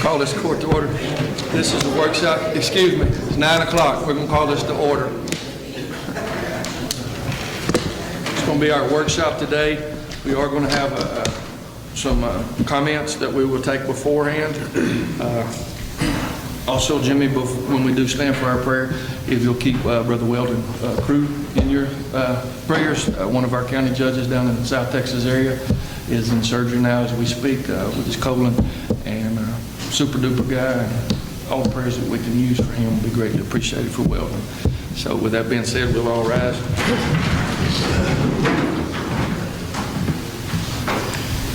Call this court to order. This is a workshop. Excuse me. It's 9 o'clock. We're going to call this to order. It's going to be our workshop today. We are going to have some comments that we will take beforehand. Also, Jimmy, when we do stand for our prayer, if you'll keep Brother Weldon Crew in your prayers. One of our county judges down in the South Texas area is in surgery now as we speak with his colon, and super duper guy, and all the prayers that we can use for him will be greatly appreciated for Weldon. So with that being said, we'll all rise.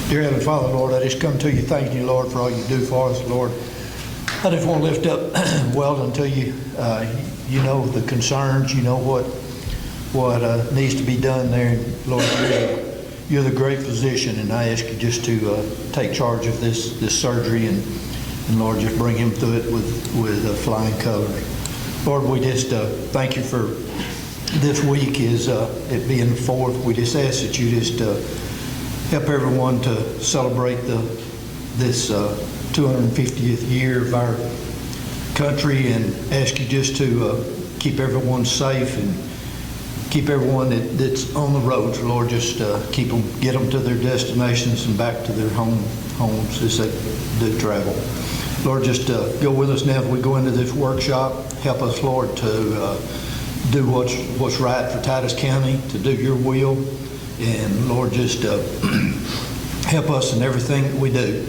Dear Heavenly Father, Lord, I just come to you thanking you, Lord, for all you do for us, Lord. I just want to lift up Weldon to you. You know the concerns, you know what needs to be done there. Lord, you're the great physician, and I ask you just to take charge of this surgery, and Lord, just bring him through it with flying colors. Lord, we just thank you for this week, is it being the 4th. We just ask that you just help everyone to celebrate this 250th year of our country, and ask you just to keep everyone safe and keep everyone that's on the roads. Lord, just get them to their destinations and back to their homes as they do travel. Lord, just go with us now as we go into this workshop. Help us, Lord, to do what's right for Titus County, to do your will. And Lord, just help us in everything that we do.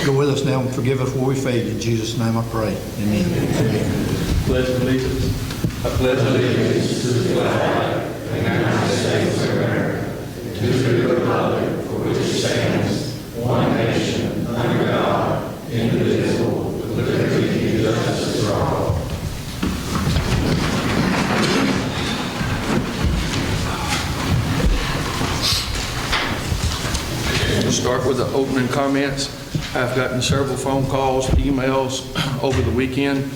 Go with us now and forgive us where we failed. In Jesus' name I pray. Amen. Pledge allegiance. I pledge allegiance to the flag of the United States of America, to the republic for which it stands, one nation, under God, indivisible, with liberty and justice for all. We'll start with the opening comments. I've gotten several phone calls, emails over the weekend.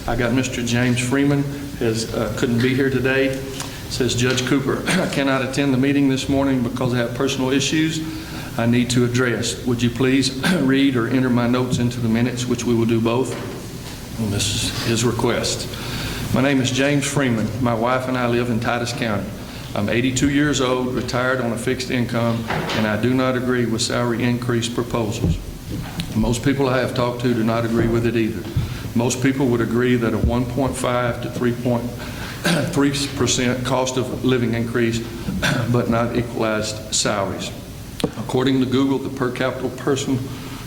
I got Mr. James Freeman, couldn't be here today. Says, Judge Cooper, I cannot attend the meeting this morning because I have personal issues I need to address. Would you please read or enter my notes into the minutes, which we will do both? And this is his request. My name is James Freeman. My wife and I live in Titus County. I'm 82 years old, retired on a fixed income, and I do not agree with salary increase proposals. Most people I have talked to do not agree with it either. Most people would agree that a 1.5 to 3% cost of living increase, but not equalized salaries. According to Google, the per capita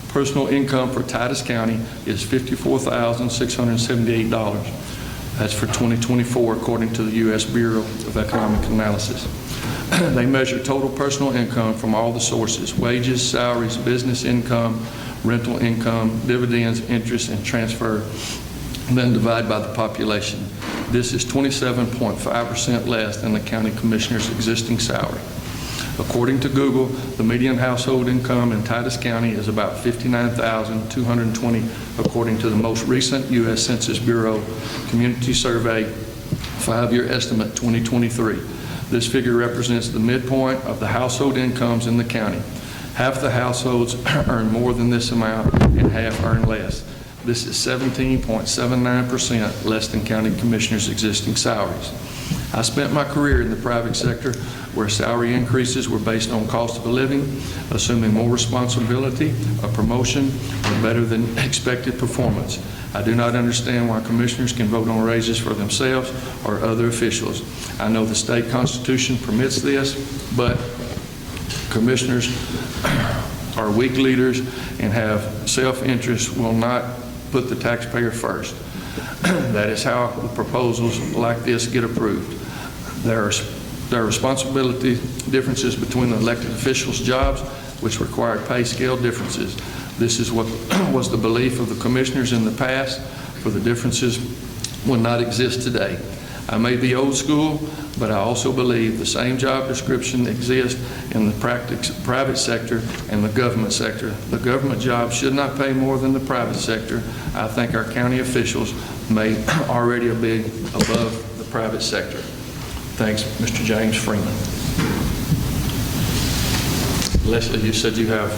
personal income for Titus County is $54,678. That's for 2024, according to the U.S. Bureau of Economic Analysis. They measure total personal income from all the sources: wages, salaries, business income, rental income, dividends, interest, and transfer, and then divide by the population. This is 27.5% less than the county commissioner's existing salary. According to Google, the median household income in Titus County is about $59,220, according to the most recent U.S. Census Bureau Community Survey 5-year estimate 2023. This figure represents the midpoint of the household incomes in the county. Half the households earn more than this amount and half earn less. This is 17.79% less than county commissioners' existing salaries. I spent my career in the private sector where salary increases were based on cost of a living, assuming more responsibility, a promotion, or better than expected performance. I do not understand why commissioners can vote on raises for themselves or other officials. I know the state constitution permits this, but commissioners are weak leaders and have self-interest, will not put the taxpayer first. That is how the proposals like this get approved. There are responsibility differences between the elected officials' jobs, which required pay scale differences. This is what was the belief of the commissioners in the past, for the differences will not exist today. I may be old school, but I also believe the same job description exists in the private sector and the government sector. The government job should not pay more than the private sector. I think our county officials may already be above the private sector. Thanks, Mr. James Freeman. Leslie, you said you have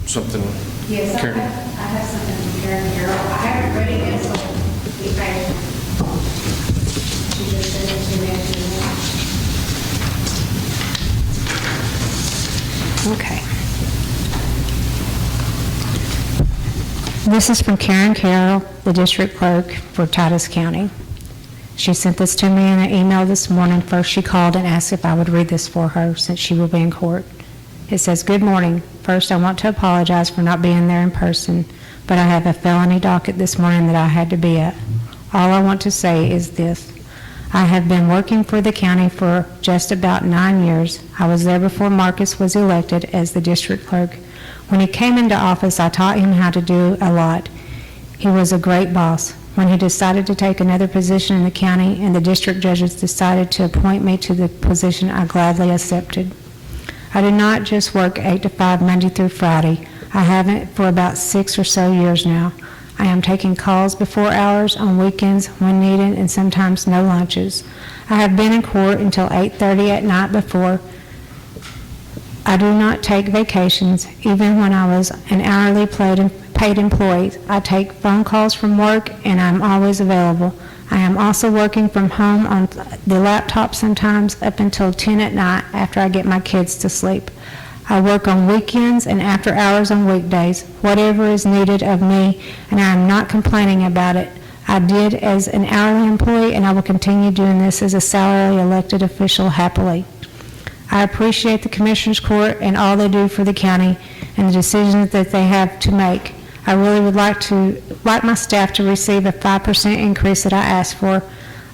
something Yes, Karen. I have something from Karen Carroll. I haven't read it yet, so be patient. She just sent it to me after the Okay. This is from Karen Carroll, the district clerk for Titus County. She sent this to me in an email this morning. First, she called and asked if I would read this for her since she will be in court. It says, "Good morning. First, I want to apologize for not being there in person, but I have a felony docket this morning that I had to be at. All I want to say is this. I have been working for the county for just about 9 years. I was there before Marcus was elected as the district clerk. When he came into office, I taught him how to do a lot. He was a great boss. When he decided to take another position in the county and the district judges decided to appoint me to the position, I gladly accepted. I do not just work 8 to 5 Monday through Friday. I haven't for about 6 or so years now. I am taking calls before hours on weekends when needed and sometimes no lunches. I have been in court until 8:30 at night before. I do not take vacations, even when I was an hourly paid employee. I take phone calls from work and I'm always available. I am also working from home on the laptop sometimes up until 10 at night after I get my kids to sleep. I work on weekends and after hours on weekdays, whatever is needed of me, and I am not complaining about it. I did as an hourly employee, and I will continue doing this as a salary elected official happily. I appreciate the Commissioners Court and all they do for the county and the decisions that they have to make. I really would like my staff to receive a 5% increase that I asked for.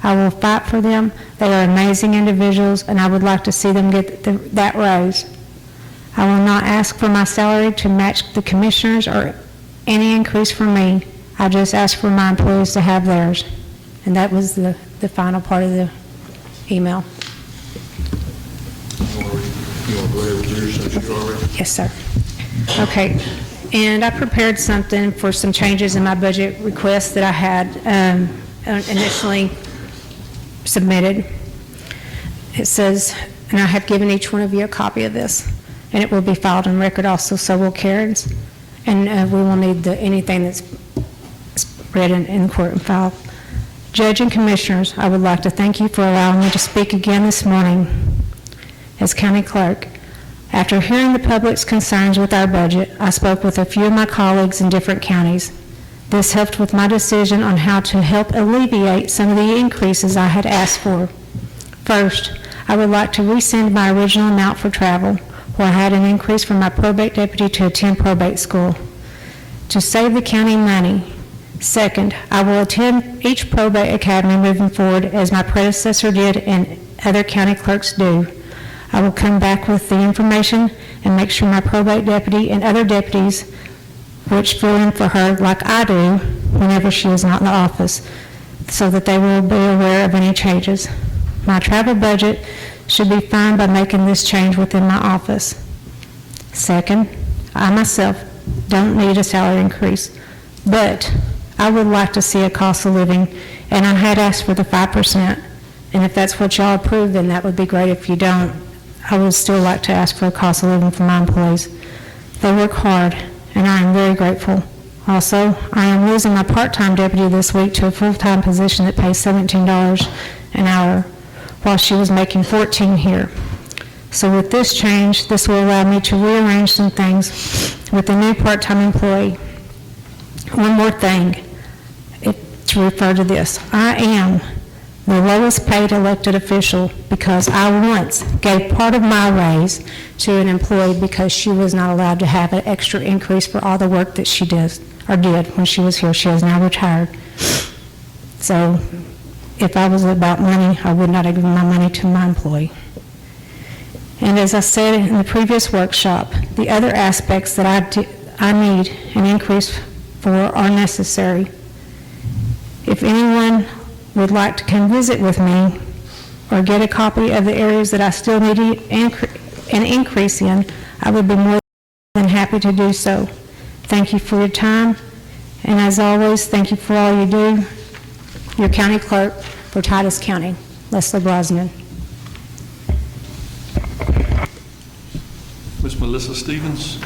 I will fight for them. They are amazing individuals, and I would like to see them get that raise. I will not ask for my salary to match the commissioners or any increase for me. I just ask for my employees to have theirs." And that was the final part of the email. You want to go ahead with yours since you already? Yes, sir. Okay, and I prepared something for some changes in my budget request that I had initially submitted. It says, and I have given each one of you a copy of this, and it will be filed on record also, so will Karen's, and we will need anything that's read in court and filed. Judge and Commissioners, I would like to thank you for allowing me to speak again this morning as County Clerk. After hearing the public's concerns with our budget, I spoke with a few of my colleagues in different counties. This helped with my decision on how to help alleviate some of the increases I had asked for. First, I would like to rescind my original amount for travel, where I had an increase from my probate deputy to attend probate school, to save the county money. Second, I will attend each probate academy moving forward as my predecessor did and other county clerks do. I will come back with the information and make sure my probate deputy and other deputies, which fill in for her like I do whenever she is not in the office, so that they will be aware of any changes. My travel budget should be fine by making this change within my office. Second, I myself don't need a salary increase, but I would like to see a cost of living, and I had asked for the 5%, and if that's what y'all approve, then that would be great. If you don't, I would still like to ask for a cost of living for my employees. They work hard, and I am very grateful. Also, I am losing my part-time deputy this week to a full-time position that pays $17 an hour, while she was making $14 here. So with this change, this will allow me to rearrange some things with the new part-time employee. One more thing, to refer to this. I am the lowest paid elected official because I once gave part of my raise to an employee because she was not allowed to have an extra increase for all the work that she did when she was here. She is now retired. So if I was about money, I would not have given my money to my employee. And as I said in the previous workshop, the other aspects that I need an increase for are necessary. If anyone would like to come visit with me or get a copy of the areas that I still need an increase in, I would be more than happy to do so. Thank you for your time, and as always, thank you for all you do. Your County Clerk for Titus County, Leslie Brosnan. Ms. Melissa Stevens.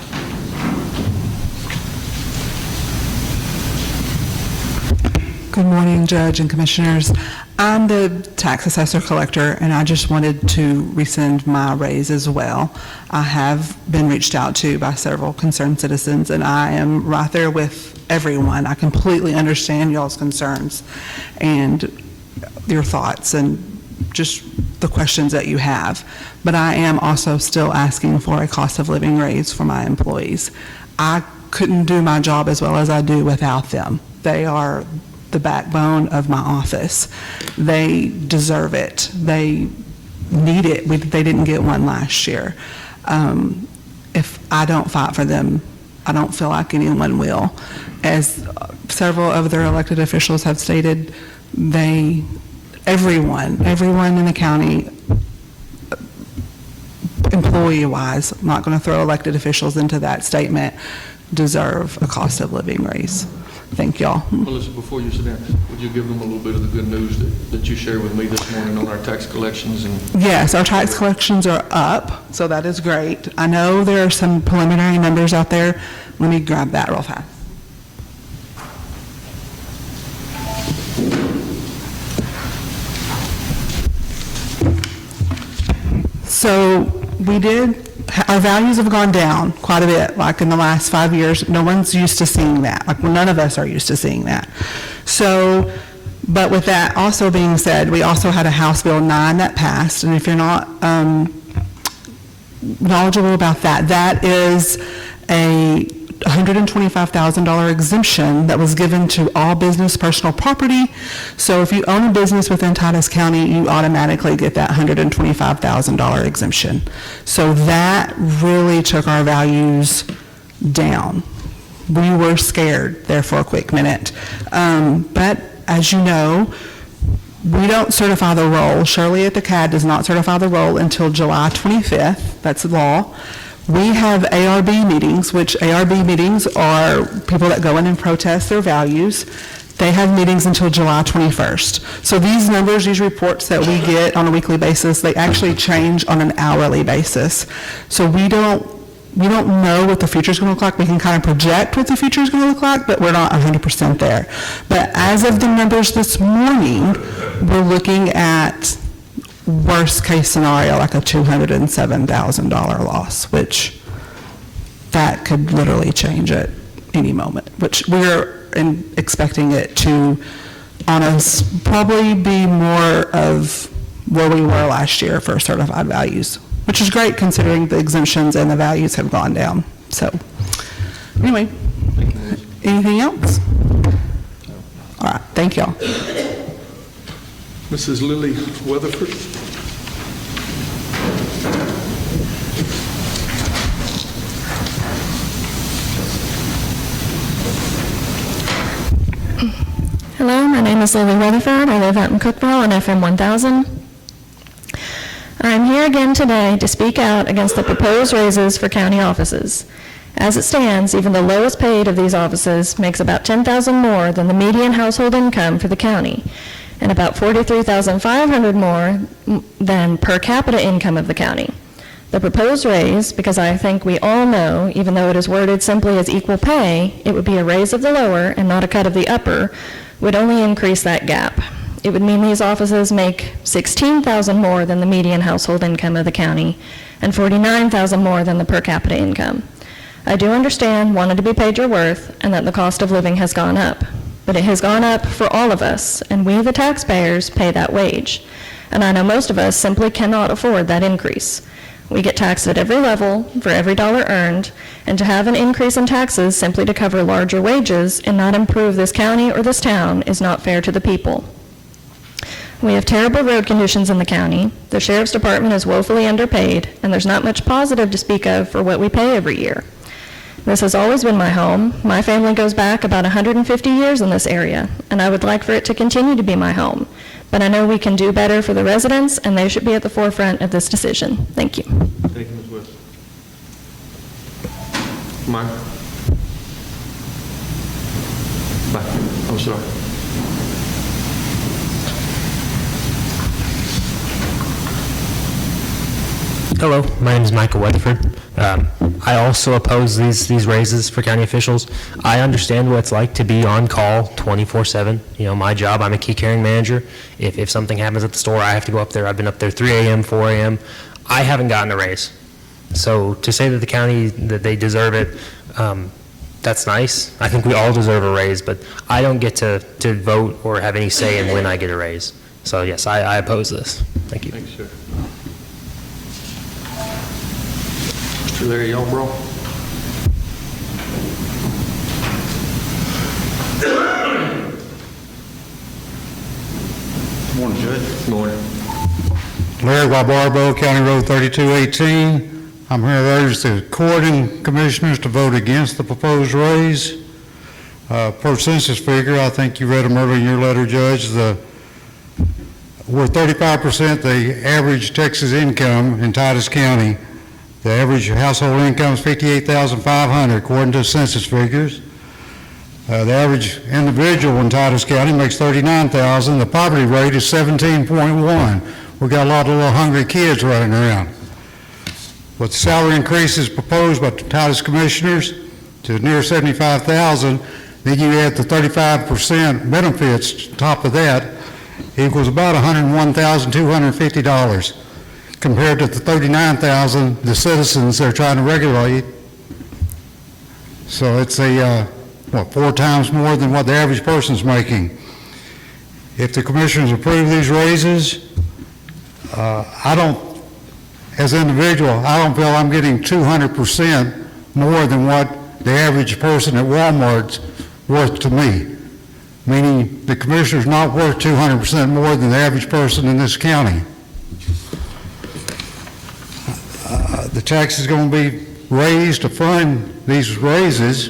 Good morning, Judge and Commissioners. I'm the tax assessor collector, and I just wanted to rescind my raise as well. I have been reached out to by several concerned citizens, and I am right there with everyone. I completely understand y'all's concerns and your thoughts and just the questions that you have. But I am also still asking for a cost of living raise for my employees. I couldn't do my job as well as I do without them. They are the backbone of my office. They deserve it. They need it. They didn't get one last year. If I don't fight for them, I don't feel like anyone will. As several of their elected officials have stated, everyone in the county, employee-wise, I'm not going to throw elected officials into that statement, deserve a cost of living raise. Thank y'all. Melissa, before you sit down, would you give them a little bit of the good news that you shared with me this morning on our tax collections? Yes, our tax collections are up, so that is great. I know there are some preliminary numbers out there. Let me grab that real fast. So our values have gone down quite a bit, like in the last 5 years. No one's used to seeing that. Like, none of us are used to seeing that. So, but with that also being said, we also had a House Bill 9 that passed, and if you're not knowledgeable about that, that is a $125,000 exemption that was given to all business personal property. So if you own a business within Titus County, you automatically get that $125,000 exemption. So that really took our values down. We were scared there for a quick minute. But as you know, we don't certify the roll. Shirley at the CAD does not certify the roll until July 25th. That's the law. We have ARB meetings, which ARB meetings are people that go in and protest their values. They have meetings until July 21st. So these numbers, these reports that we get on a weekly basis, they actually change on an hourly basis. So we don't know what the future is going to look like. We can kind of project what the future is going to look like, but we're not 100% there. But as of the numbers this morning, we're looking at worst case scenario, like a $207,000 loss, which that could literally change at any moment, which we're expecting it to, on us, probably be more of where we were last year for certified values, which is great considering the exemptions and the values have gone down. So anyway, anything else? All right, thank y'all. Mrs. Lily Weatherford. Hello, my name is Lily Weatherford. I live out in Cookville on FM 1000. I'm here again today to speak out against the proposed raises for county offices. As it stands, even the lowest paid of these offices makes about $10,000 more than the median household income for the county, and about $43,500 more than per capita income of the county. The proposed raise, because I think we all know, even though it is worded simply as equal pay, it would be a raise of the lower and not a cut of the upper, would only increase that gap. It would mean these offices make $16,000 more than the median household income of the county and $49,000 more than the per capita income. I do understand wanting to be paid your worth and that the cost of living has gone up, but it has gone up for all of us, and we, the taxpayers, pay that wage. And I know most of us simply cannot afford that increase. We get taxed at every level for every dollar earned, and to have an increase in taxes simply to cover larger wages and not improve this county or this town is not fair to the people. We have terrible road conditions in the county. The sheriff's department is woefully underpaid, and there's not much positive to speak of for what we pay every year. This has always been my home. My family goes back about 150 years in this area, and I would like for it to continue to be my home. But I know we can do better for the residents, and they should be at the forefront of this decision. Thank you. Thank you, Ms. West. Mike? Bye. I'm sorry. Hello, my name is Michael Weatherford. I also oppose these raises for county officials. I understand what it's like to be on call 24/7. You know, my job, I'm a key carrying manager. If something happens at the store, I have to go up there. I've been up there 3 a.m., 4 a.m. I haven't gotten a raise. So to say that the county, that they deserve it, that's nice. I think we all deserve a raise, but I don't get to vote or have any say in when I get a raise. So yes, I oppose this. Thank you. Thanks, sir. Mr. Larry Yarbrough. Morning, Judge. Morning. Larry Barbo, County Road 3218. I'm here to urge the court and commissioners to vote against the proposed raise. Per census figure, I think you read them earlier in your letter, Judge, we're 35% the average Texas income in Titus County. The average household income is $58,500 according to census figures. The average individual in Titus County makes $39,000. The poverty rate is 17.1. We've got a lot of little hungry kids running around. With the salary increases proposed by the Titus commissioners to near $75,000, then you add the 35% benefits on top of that, equals about $101,250 compared to the $39,000 the citizens are trying to regulate. So it's 4 times more than what the average person's making. If the commissioners approve these raises, as an individual, I don't feel I'm getting 200% more than what the average person at Walmart's worth to me, meaning the commissioner's not worth 200% more than the average person in this county. The tax is going to be raised to fund these raises,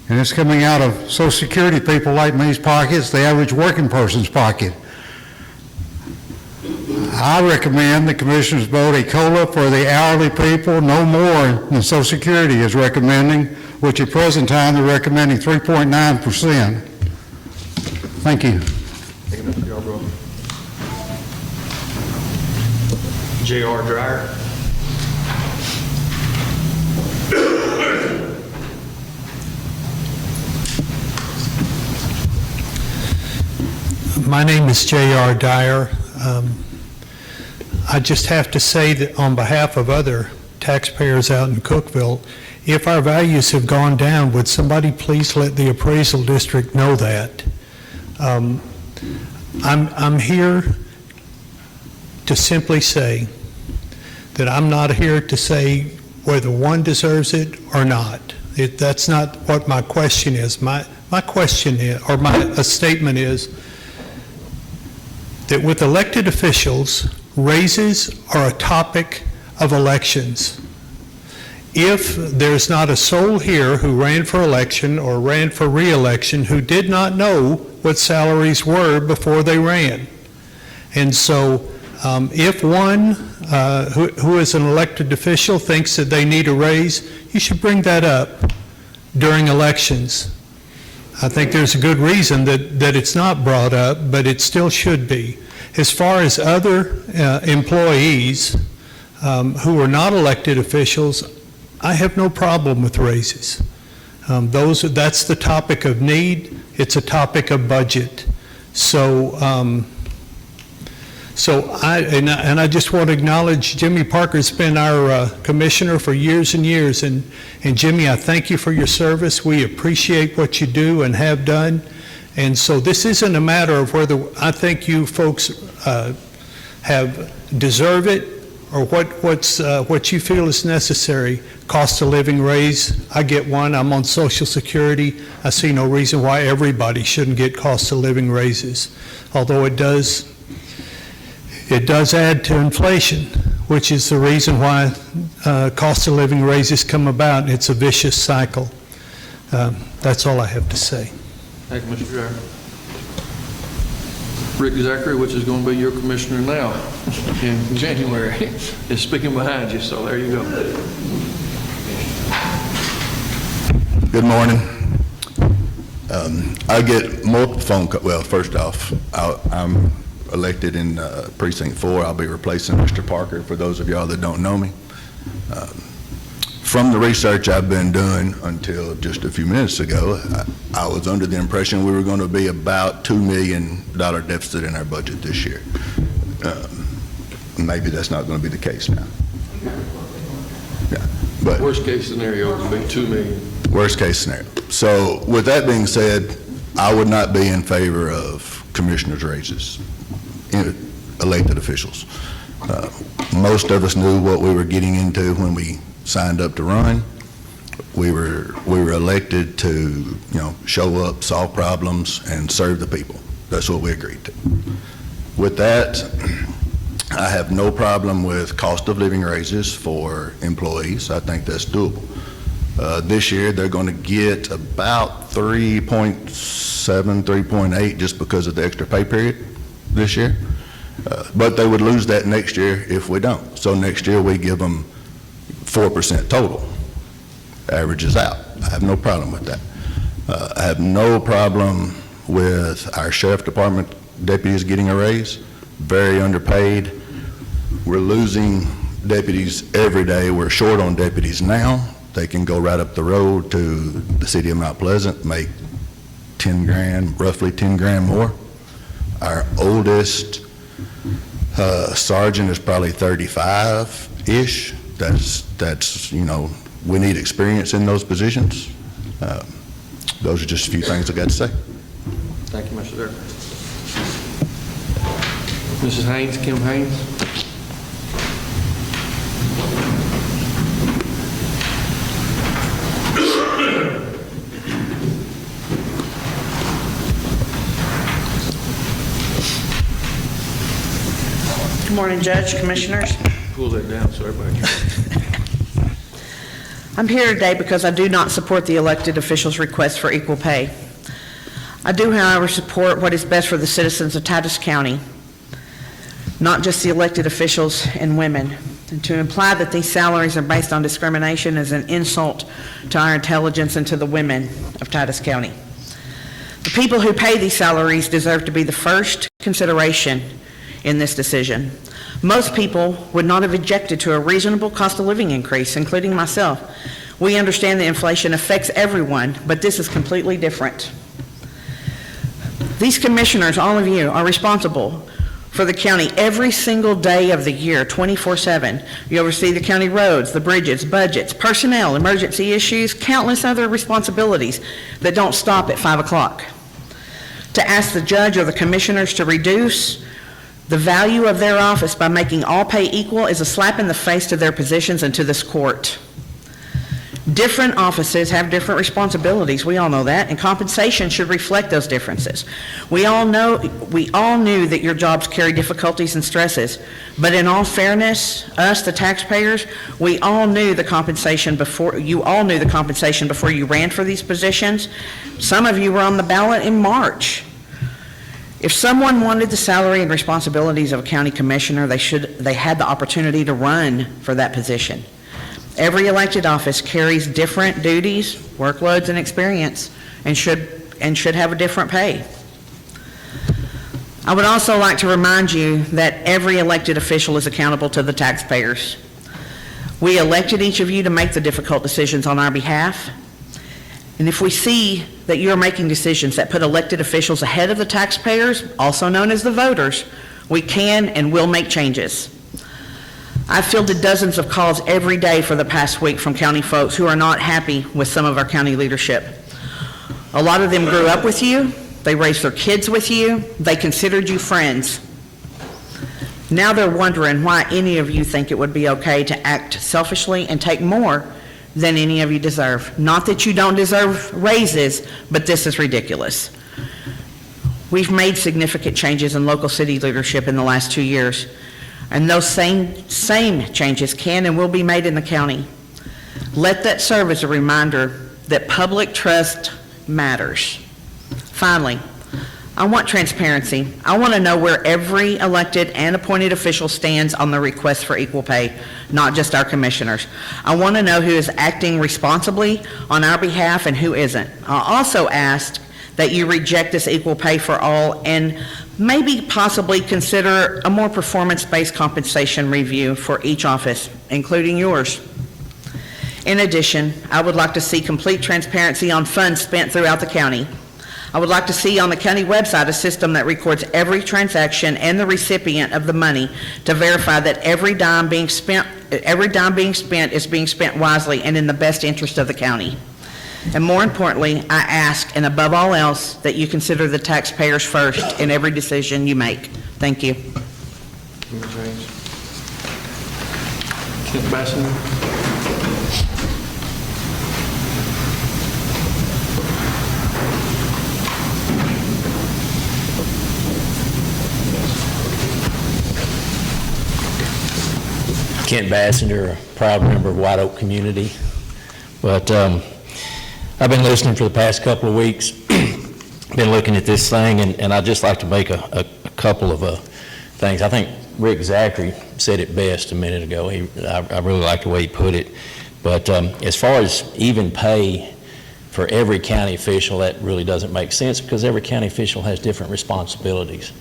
and it's coming out of Social Security people like me's pockets, the average working person's pocket. I recommend the commissioners vote a COLA for the hourly people no more than Social Security is recommending, which at present time they're recommending 3.9%. Thank you. Thank you, Mr. Yarbrough. J.R. Dryer. My name is J.R. Dyer. I just have to say that on behalf of other taxpayers out in Cookeville, if our values have gone down, would somebody please let the appraisal district know that? I'm here to simply say that I'm not here to say whether one deserves it or not. That's not what my question is. My question is, or a statement is, that with elected officials, raises are a topic of elections. If there's not a soul here who ran for election or ran for re-election who did not know what salaries were before they ran. And so if one who is an elected official thinks that they need a raise, you should bring that up during elections. I think there's a good reason that it's not brought up, but it still should be. As far as other employees who are not elected officials, I have no problem with raises. That's the topic of need. It's a topic of budget. So, I just want to acknowledge Jimmy Parker's been our commissioner for years and years, and Jimmy, I thank you for your service. We appreciate what you do and have done, and so this isn't a matter of whether I think you folks deserve it or what you feel is necessary. Cost of living raise, I get one. I'm on Social Security. I see no reason why everybody shouldn't get cost of living raises, although it does add to inflation, which is the reason why cost of living raises come about. It's a vicious cycle. That's all I have to say. Thank you, Mr. Dryer. Rick Zachary, which is going to be your commissioner now in January, is speaking behind you, so there you go. Good morning. I get multiple phone calls. Well, first off, I'm elected in Precinct 4. I'll be replacing Mr. Parker, for those of y'all that don't know me. From the research I've been doing until just a few minutes ago, I was under the impression we were going to be about $2 million deficit in our budget this year. Maybe that's not going to be the case now. Yeah, but Worst case scenario would be $2 million. worst case scenario. So with that being said, I would not be in favor of commissioners' raises, elected officials. Most of us knew what we were getting into when we signed up to run. We were elected to, show up, solve problems, and serve the people. That's what we agreed to. With that, I have no problem with cost of living raises for employees. I think that's doable. This year, they're going to get about 3.7, 3.8 just because of the extra pay period this year. But they would lose that next year if we don't. So next year, we give them 4% total. Averages out. I have no problem with that. I have no problem with our sheriff department deputies getting a raise. Very underpaid. We're losing deputies every day. We're short on deputies now. They can go right up the road to the city of Mount Pleasant, make 10 grand, roughly 10 grand more. Our oldest sergeant is probably 35-ish. That's we need experience in those positions. Those are just a few things I got to say. Thank you, Mr. Dirk. Mrs. Haynes, Kim Haynes. Good morning, Judge, Commissioners. Pull that down so everybody can. I'm here today because I do not support the elected officials' request for equal pay. I do, however, support what is best for the citizens of Titus County, not just the elected officials and women. And to imply that these salaries are based on discrimination is an insult to our intelligence and to the women of Titus County. The people who pay these salaries deserve to be the first consideration in this decision. Most people would not have objected to a reasonable cost of living increase, including myself. We understand that inflation affects everyone, but this is completely different. These commissioners, all of you, are responsible for the county every single day of the year, 24/7. You oversee the county roads, the bridges, budgets, personnel, emergency issues, countless other responsibilities that don't stop at 5 o'clock. To ask the judge or the commissioners to reduce the value of their office by making all pay equal is a slap in the face to their positions and to this court. Different offices have different responsibilities, we all know that, and compensation should reflect those differences. We all knew that your jobs carry difficulties and stresses, but in all fairness, us, the taxpayers, you all knew the compensation before you ran for these positions. Some of you were on the ballot in March. If someone wanted the salary and responsibilities of a county commissioner, they had the opportunity to run for that position. Every elected office carries different duties, workloads, and experience, and should have a different pay. I would also like to remind you that every elected official is accountable to the taxpayers. We elected each of you to make the difficult decisions on our behalf. And if we see that you are making decisions that put elected officials ahead of the taxpayers, also known as the voters, we can and will make changes. I've fielded dozens of calls every day for the past week from county folks who are not happy with some of our county leadership. A lot of them grew up with you, they raised their kids with you, they considered you friends. Now they're wondering why any of you think it would be okay to act selfishly and take more than any of you deserve. Not that you don't deserve raises, but this is ridiculous. We've made significant changes in local city leadership in the last 2 years, and those same changes can and will be made in the county. Let that serve as a reminder that public trust matters. Finally, I want transparency. I want to know where every elected and appointed official stands on the request for equal pay, not just our commissioners. I want to know who is acting responsibly on our behalf and who isn't. I also ask that you reject this equal pay for all and maybe possibly consider a more performance-based compensation review for each office, including yours. In addition, I would like to see complete transparency on funds spent throughout the county. I would like to see on the county website a system that records every transaction and the recipient of the money to verify that every dime being spent is being spent wisely and in the best interest of the county. And more importantly, I ask, and above all else, that you consider the taxpayers first in every decision you make. Thank you. Kent Bassinger. Kent Bassinger, a proud member of White Oak Community. But I've been listening for the past couple of weeks, been looking at this thing, and I'd just like to make a couple of things. I think Rick Zachary said it best a minute ago. I really like the way he put it. But as far as even pay for every county official, that really doesn't make sense because every county official has different responsibilities.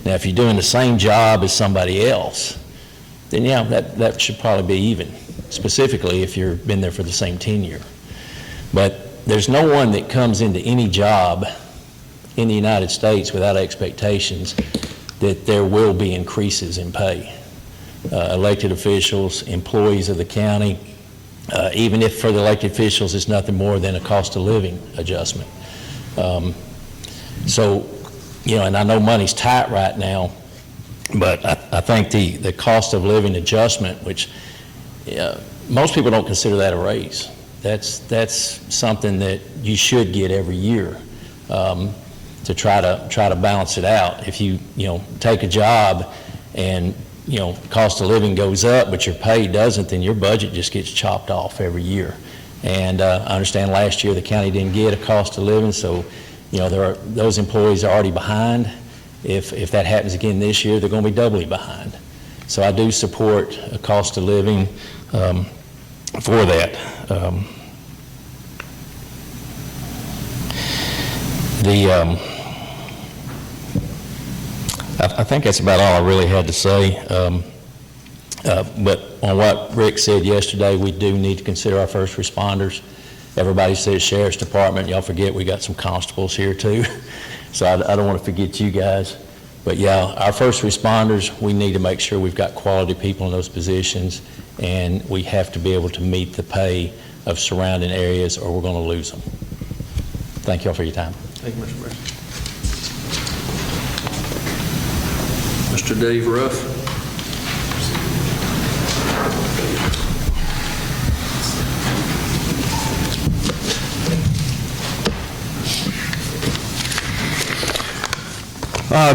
Now, if you're doing the same job as somebody else, then yeah, that should probably be even, specifically if you've been there for the same tenure. But there's no one that comes into any job in the United States without expectations that there will be increases in pay. Elected officials, employees of the county, even if for the elected officials it's nothing more than a cost of living adjustment. So, and I know money's tight right now, but I think the cost of living adjustment, which most people don't consider that a raise. That's something that you should get every year to try to balance it out. If you take a job and cost of living goes up, but your pay doesn't, then your budget just gets chopped off every year. And I understand last year the county didn't get a cost of living, so those employees are already behind. If that happens again this year, they're going to be doubly behind. So I do support a cost of living for that. I think that's about all I really had to say. But on what Rick said yesterday, we do need to consider our first responders. Everybody says Sheriff's Department. Y'all forget we got some constables here too. So I don't want to forget you guys. But yeah, our first responders, we need to make sure we've got quality people in those positions, and we have to be able to meet the pay of surrounding areas or we're going to lose them. Thank y'all for your time. Thank you, Mr. Mayor. Mr. Dave Ruff.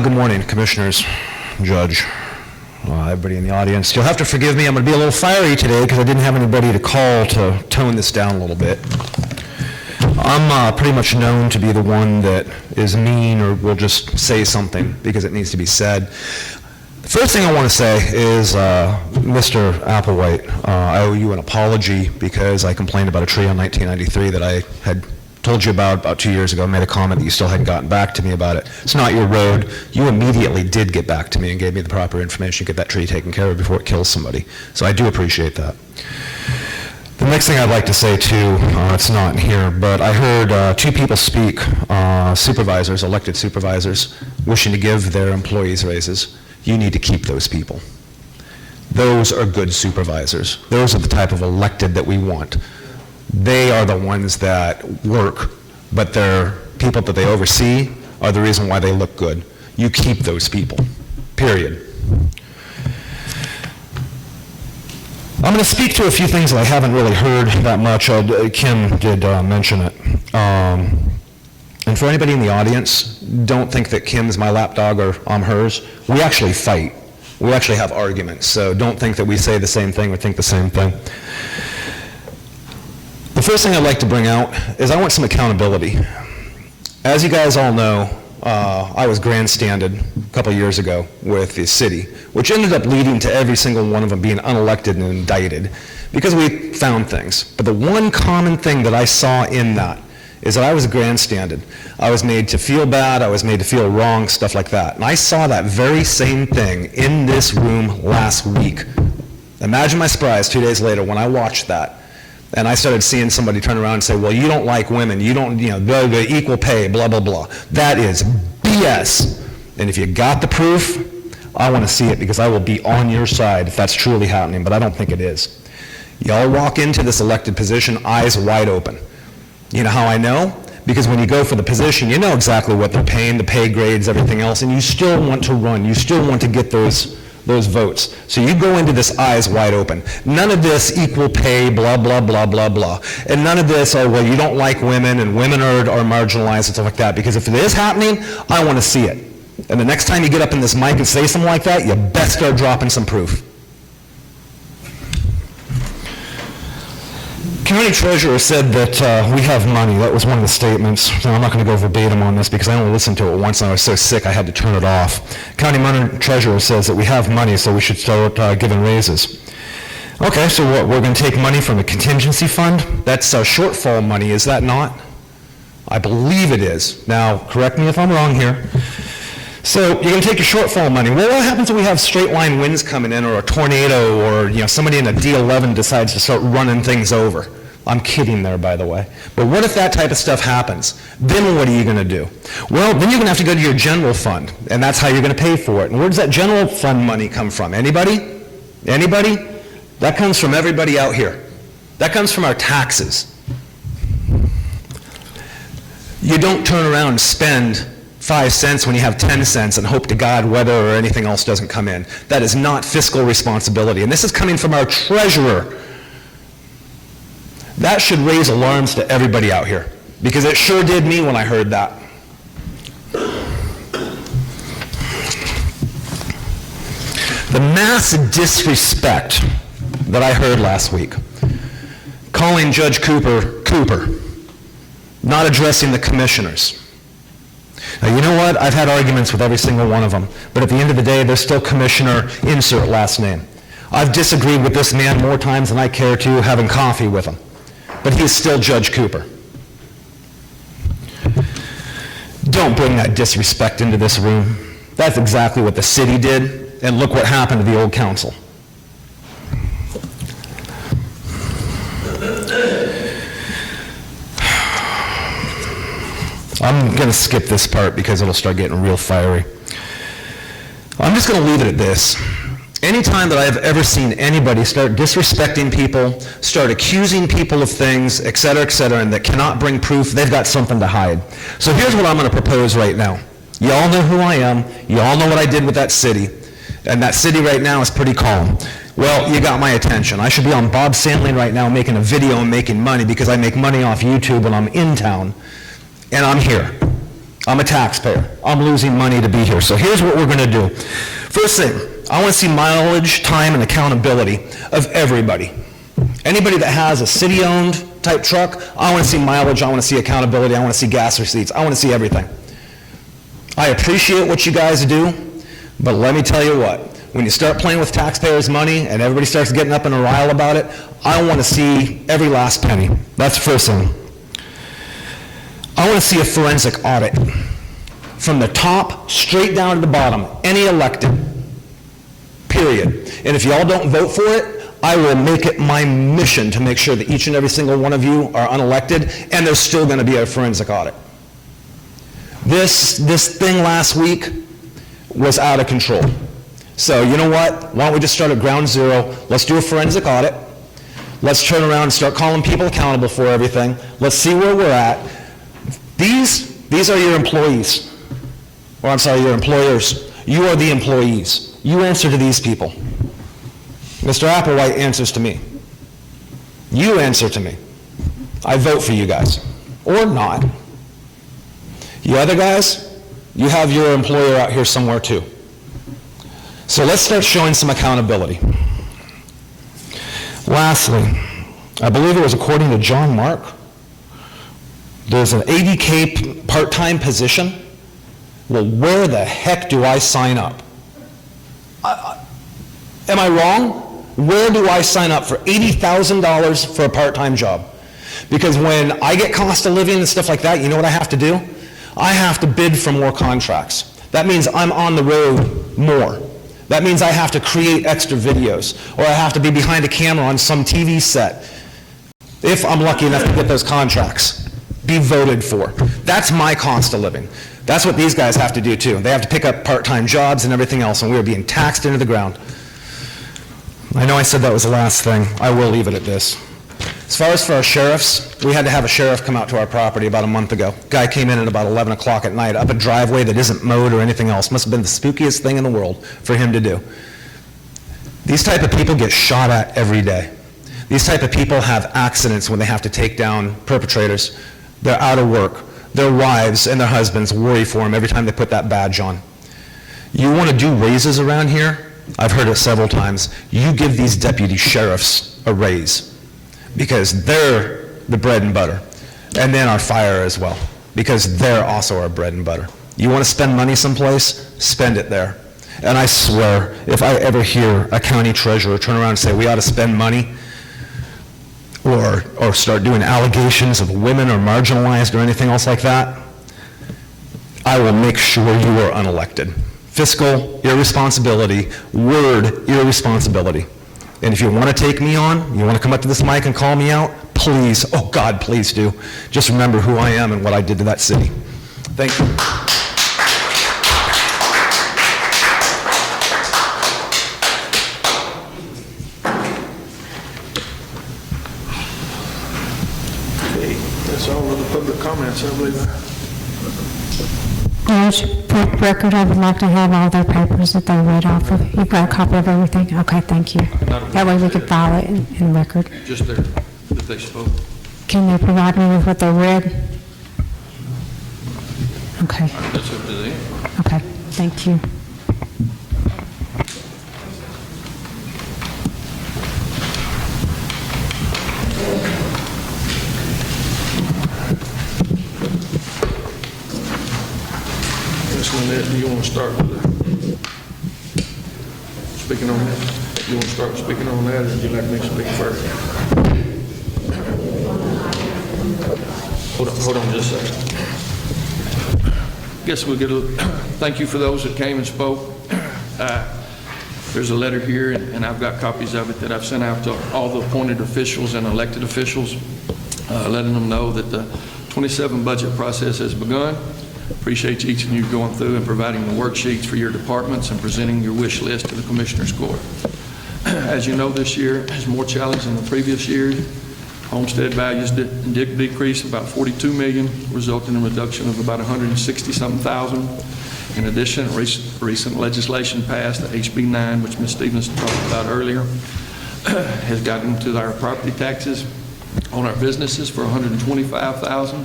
Good morning, Commissioners, Judge, everybody in the audience. You'll have to forgive me, I'm going to be a little fiery today because I didn't have anybody to call to tone this down a little bit. I'm pretty much known to be the one that is mean or will just say something because it needs to be said. The first thing I want to say is, Mr. Applewhite, I owe you an apology because I complained about a tree on 1993 that I had told you about 2 years ago, made a comment that you still hadn't gotten back to me about it. It's not your road. You immediately did get back to me and gave me the proper information to get that tree taken care of before it kills somebody. So I do appreciate that. The next thing I'd like to say too, it's not in here, but I heard two people speak, supervisors, elected supervisors, wishing to give their employees raises. You need to keep those people. Those are good supervisors. Those are the type of elected that we want. They are the ones that work, but their people that they oversee are the reason why they look good. You keep those people, period. I'm going to speak to a few things that I haven't really heard that much. Kim did mention it. And for anybody in the audience, don't think that Kim's my lapdog or I'm hers. We actually fight. We actually have arguments, so don't think that we say the same thing or think the same thing. The first thing I'd like to bring out is I want some accountability. As you guys all know, I was grandstanded a couple years ago with the city, which ended up leading to every single one of them being unelected and indicted because we found things. But the one common thing that I saw in that is that I was grandstanded. I was made to feel bad, I was made to feel wrong, stuff like that. And I saw that very same thing in this room last week. Imagine my surprise 2 days later when I watched that. and I started seeing somebody turn around and say, well, you don't like women, you don't, the equal pay, blah, blah, blah. That is BS. And if you got the proof, I want to see it, because I will be on your side if that's truly happening, but I don't think it is. Y'all walk into this elected position eyes wide open. You know how I know? Because when you go for the position, you know exactly what they're paying, the pay grades, everything else, and you still want to run, you still want to get those votes. So you go into this eyes wide open. None of this equal pay, blah, blah, blah, blah, blah. And none of this, oh, well, you don't like women, and women are marginalized, and stuff like that. Because if it is happening, I want to see it. And the next time you get up in this mic and say something like that, you best start dropping some proof. County treasurer said that we have money. That was one of the statements. Now, I'm not going to go verbatim on this because I only listened to it once and I was so sick I had to turn it off. County treasurer says that we have money, so we should start giving raises. Okay, so we're going to take money from a contingency fund? That's shortfall money, is that not? I believe it is. Now, correct me if I'm wrong here. So you're going to take your shortfall money. Well, what happens if we have straight line winds coming in, or a tornado, or somebody in a D11 decides to start running things over? I'm kidding there, by the way. But what if that type of stuff happens? Then what are you going to do? Well, then you're going to have to go to your general fund, and that's how you're going to pay for it. And where does that general fund money come from? Anybody? Anybody? That comes from everybody out here. That comes from our taxes. You don't turn around and spend 5 cents when you have 10 cents and hope to God weather or anything else doesn't come in. That is not fiscal responsibility. And this is coming from our treasurer. That should raise alarms to everybody out here, because it sure did me when I heard that. The mass disrespect that I heard last week, calling Judge Cooper, not addressing the commissioners. Now, you know what? I've had arguments with every single one of them, but at the end of the day, they're still Commissioner, insert last name. I've disagreed with this man more times than I care to, having coffee with him, but he's still Judge Cooper. Don't bring that disrespect into this room. That's exactly what the city did, and look what happened to the old council. I'm going to skip this part because it'll start getting real fiery. I'm just going to leave it at this. Anytime that I have ever seen anybody start disrespecting people, start accusing people of things, et cetera, and that cannot bring proof, they've got something to hide. So here's what I'm going to propose right now. You all know who I am. You all know what I did with that city. And that city right now is pretty calm. Well, you got my attention. I should be on Bob Sandling right now making a video and making money, because I make money off YouTube when I'm in town. And I'm here. I'm a taxpayer. I'm losing money to be here. So here's what we're going to do. First thing, I want to see mileage, time, and accountability of everybody. Anybody that has a city-owned type truck, I want to see mileage, I want to see accountability, I want to see gas receipts, I want to see everything. I appreciate what you guys do, but let me tell you what, when you start playing with taxpayers' money and everybody starts getting up in a rile about it, I want to see every last penny. That's the first thing. I want to see a forensic audit from the top straight down to the bottom, any elected, period. And if y'all don't vote for it, I will make it my mission to make sure that each and every single one of you are unelected, and there's still going to be a forensic audit. This thing last week was out of control. So you know what? Why don't we just start at ground zero? Let's do a forensic audit. Let's turn around and start calling people accountable for everything. Let's see where we're at. These are your employees. Or I'm sorry, your employers. You are the employees. You answer to these people. Mr. Applewhite answers to me. You answer to me. I vote for you guys. Or not. You other guys, you have your employer out here somewhere too. So let's start showing some accountability. Lastly, I believe it was according to John Mark, there's an ADK part-time position. Well, where the heck do I sign up? Am I wrong? Where do I sign up for $80,000 for a part-time job? Because when I get cost of living and stuff like that, you know what I have to do? I have to bid for more contracts. That means I'm on the road more. That means I have to create extra videos, or I have to be behind a camera on some TV set. if I'm lucky enough to get those contracts, be voted for. That's my cost of living. That's what these guys have to do too. They have to pick up part-time jobs and everything else, and we are being taxed into the ground. I know I said that was the last thing. I will leave it at this. As far as for our sheriffs, we had to have a sheriff come out to our property about a month ago. Guy came in at about 11 o'clock at night, up a driveway that isn't mowed or anything else. Must have been the spookiest thing in the world for him to do. These type of people get shot at every day. These type of people have accidents when they have to take down perpetrators. They're out of work. Their wives and their husbands worry for them every time they put that badge on. You want to do raises around here? I've heard it several times. You give these deputy sheriffs a raise because they're the bread and butter. And then our fire as well, because they're also our bread and butter. You want to spend money someplace? Spend it there. And I swear, if I ever hear a county treasurer turn around and say we ought to spend money or start doing allegations of women or marginalized or anything else like that, I will make sure you are unelected. Fiscal irresponsibility, word irresponsibility. And if you want to take me on, you want to come up to this mic and call me out, please, oh God, please do. Just remember who I am and what I did to that city. Thank you. Okay, that's all of the public comments, I believe. Judge, for the record, I would like to have all their papers that they read off of. You've got a copy of everything? Okay, thank you. That way we can file it in record. Just there, that they spoke. Can they provide me with what they read? Okay, That's up to them. okay, thank you. Ms. Lynette, do you want to start with speaking on that? You want to start speaking on that, or would you like me to speak first? Hold on just a second. Guess we'll get thank you for those that came and spoke. There's a letter here, and I've got copies of it that I've sent out to all the appointed officials and elected officials, letting them know that the 27 budget process has begun. Appreciate each of you going through and providing the worksheets for your departments and presenting your wish list to the Commissioners Court. As you know, this year is more challenging than the previous years. Homestead values did decrease about $42 million, resulting in a reduction of about 160-something thousand. In addition, recent legislation passed, the HB 9, which Ms. Stevens talked about earlier, has gotten to our property taxes on our businesses for $125,000.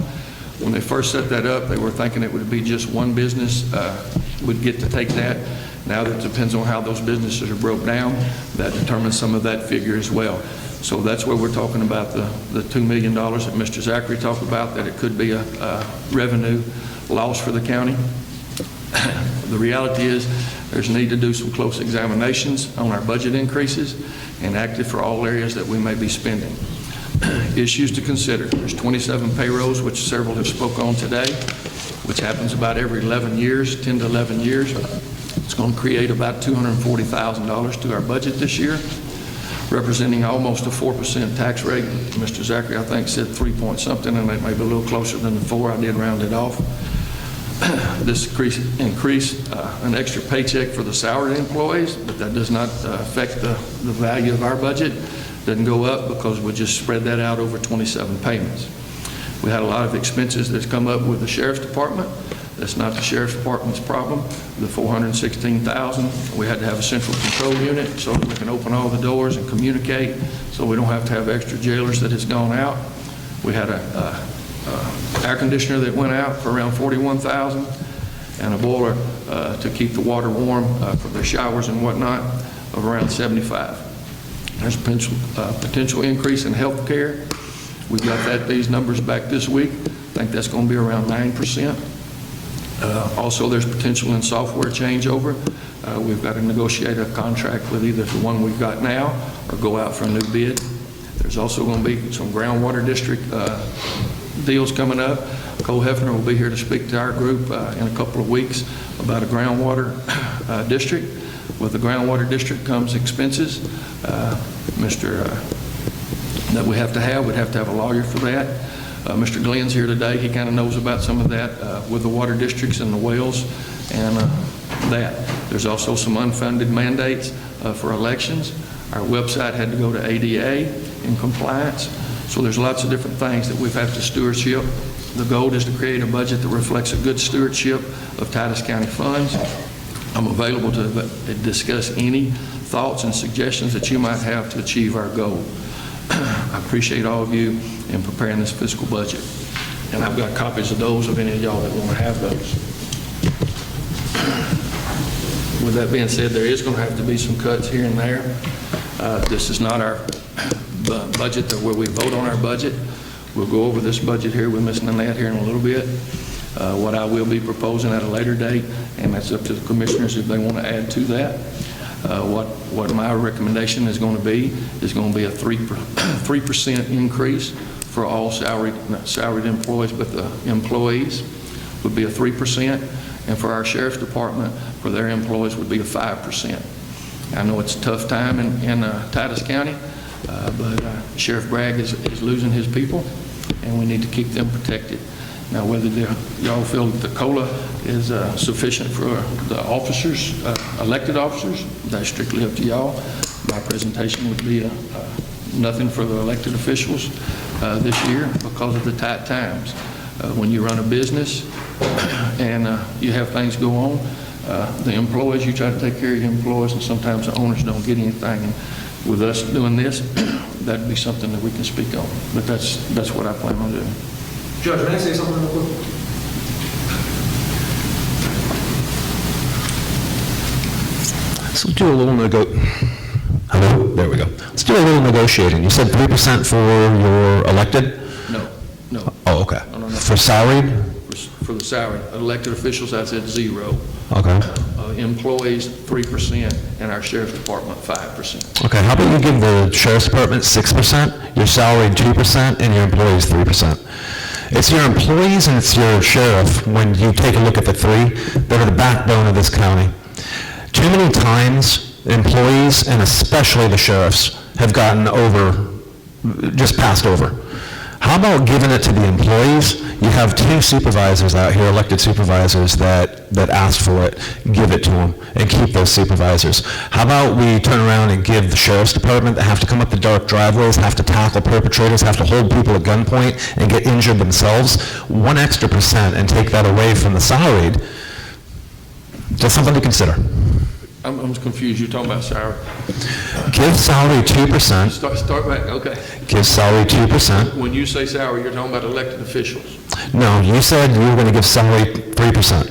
When they first set that up, they were thinking it would be just one business would get to take that. Now that depends on how those businesses are broke down, that determines some of that figure as well. So that's where we're talking about the $2 million that Mr. Zachary talked about, that it could be a revenue loss for the county. The reality is there's a need to do some close examinations on our budget increases and active for all areas that we may be spending. Issues to consider. There's 27 payrolls, which several have spoke on today, which happens about every 11 years, 10 to 11 years. It's going to create about $240,000 to our budget this year, representing almost a 4% tax rate. Mr. Zachary, I think, said 3 point something, and that may be a little closer than the 4. I did round it off. This increase an extra paycheck for the salaried employees, but that does not affect the value of our budget. Doesn't go up because we just spread that out over 27 payments. We had a lot of expenses that's come up with the Sheriff's Department. That's not the Sheriff's Department's problem. The $416,000, we had to have a central control unit so that we can open all the doors and communicate, so we don't have to have extra jailers that has gone out. We had a air conditioner that went out for around $41,000, and a boiler to keep the water warm for their showers and whatnot of around $75,000. There's a potential increase in health care. We've got these numbers back this week. I think that's going to be around 9%. Also, there's potential in software changeover. We've got to negotiate a contract with either the one we've got now or go out for a new bid. There's also going to be some groundwater district deals coming up. Cole Hefner will be here to speak to our group in a couple of weeks about a groundwater district. With the groundwater district comes expenses. Mr. that we have to have. We'd have to have a lawyer for that. Mr. Glenn's here today. He kind of knows about some of that with the water districts and the wells and that. There's also some unfunded mandates for elections. Our website had to go to ADA in compliance. So there's lots of different things that we've had to stewardship. The goal is to create a budget that reflects a good stewardship of Titus County funds. I'm available to discuss any thoughts and suggestions that you might have to achieve our goal. I appreciate all of you in preparing this fiscal budget. And I've got copies of those if any of y'all that want to have those. With that being said, there is going to have to be some cuts here and there. This is not our budget where we vote on our budget. We'll go over this budget here with Ms. Nanette here in a little bit. What I will be proposing at a later date, and that's up to the commissioners if they want to add to that. What my recommendation is going to be a 3% increase for all salaried employees, but the employees would be a 3%, and for our sheriff's department, for their employees would be a 5%. I know it's a tough time in Titus County, but Sheriff Bragg is losing his people, and we need to keep them protected. Now, whether y'all feel that the COLA is sufficient for the officers, elected officers, that's strictly up to y'all. My presentation would be nothing for the elected officials this year because of the tight times. When you run a business and you have things go on, the employees, you try to take care of your employees, and sometimes the owners don't get anything. And with us doing this, that'd be something that we can speak on. But that's what I plan on doing. Judge, may I say something real quick? So do a little Hello? There we go. Let's do a little negotiating. You said 3% for your elected? No. Oh, okay. No. For salaried? For the salary. Elected officials, I said 0. Okay. Employees, 3%, and our sheriff's department, 5%. Okay, how about you give the sheriff's department 6%, your salaried 2%, and your employees 3%? It's your employees and it's your sheriff, when you take a look at the three, that are the backbone of this county. Too many times, employees, and especially the sheriffs, have gotten just passed over. How about giving it to the employees? You have 2 supervisors out here, elected supervisors, that ask for it. Give it to them and keep those supervisors. How about we turn around and give the sheriff's department that have to come up the dark driveways, have to tackle perpetrators, have to hold people at gunpoint and get injured themselves, 1 extra % and take that away from the salaried? Just something to consider. I'm confused. You're talking about salary. Give salary 2%. Start back. Okay. Give salary 2%. When you say salary, you're talking about elected officials. No, you said you were going to give salary 3%.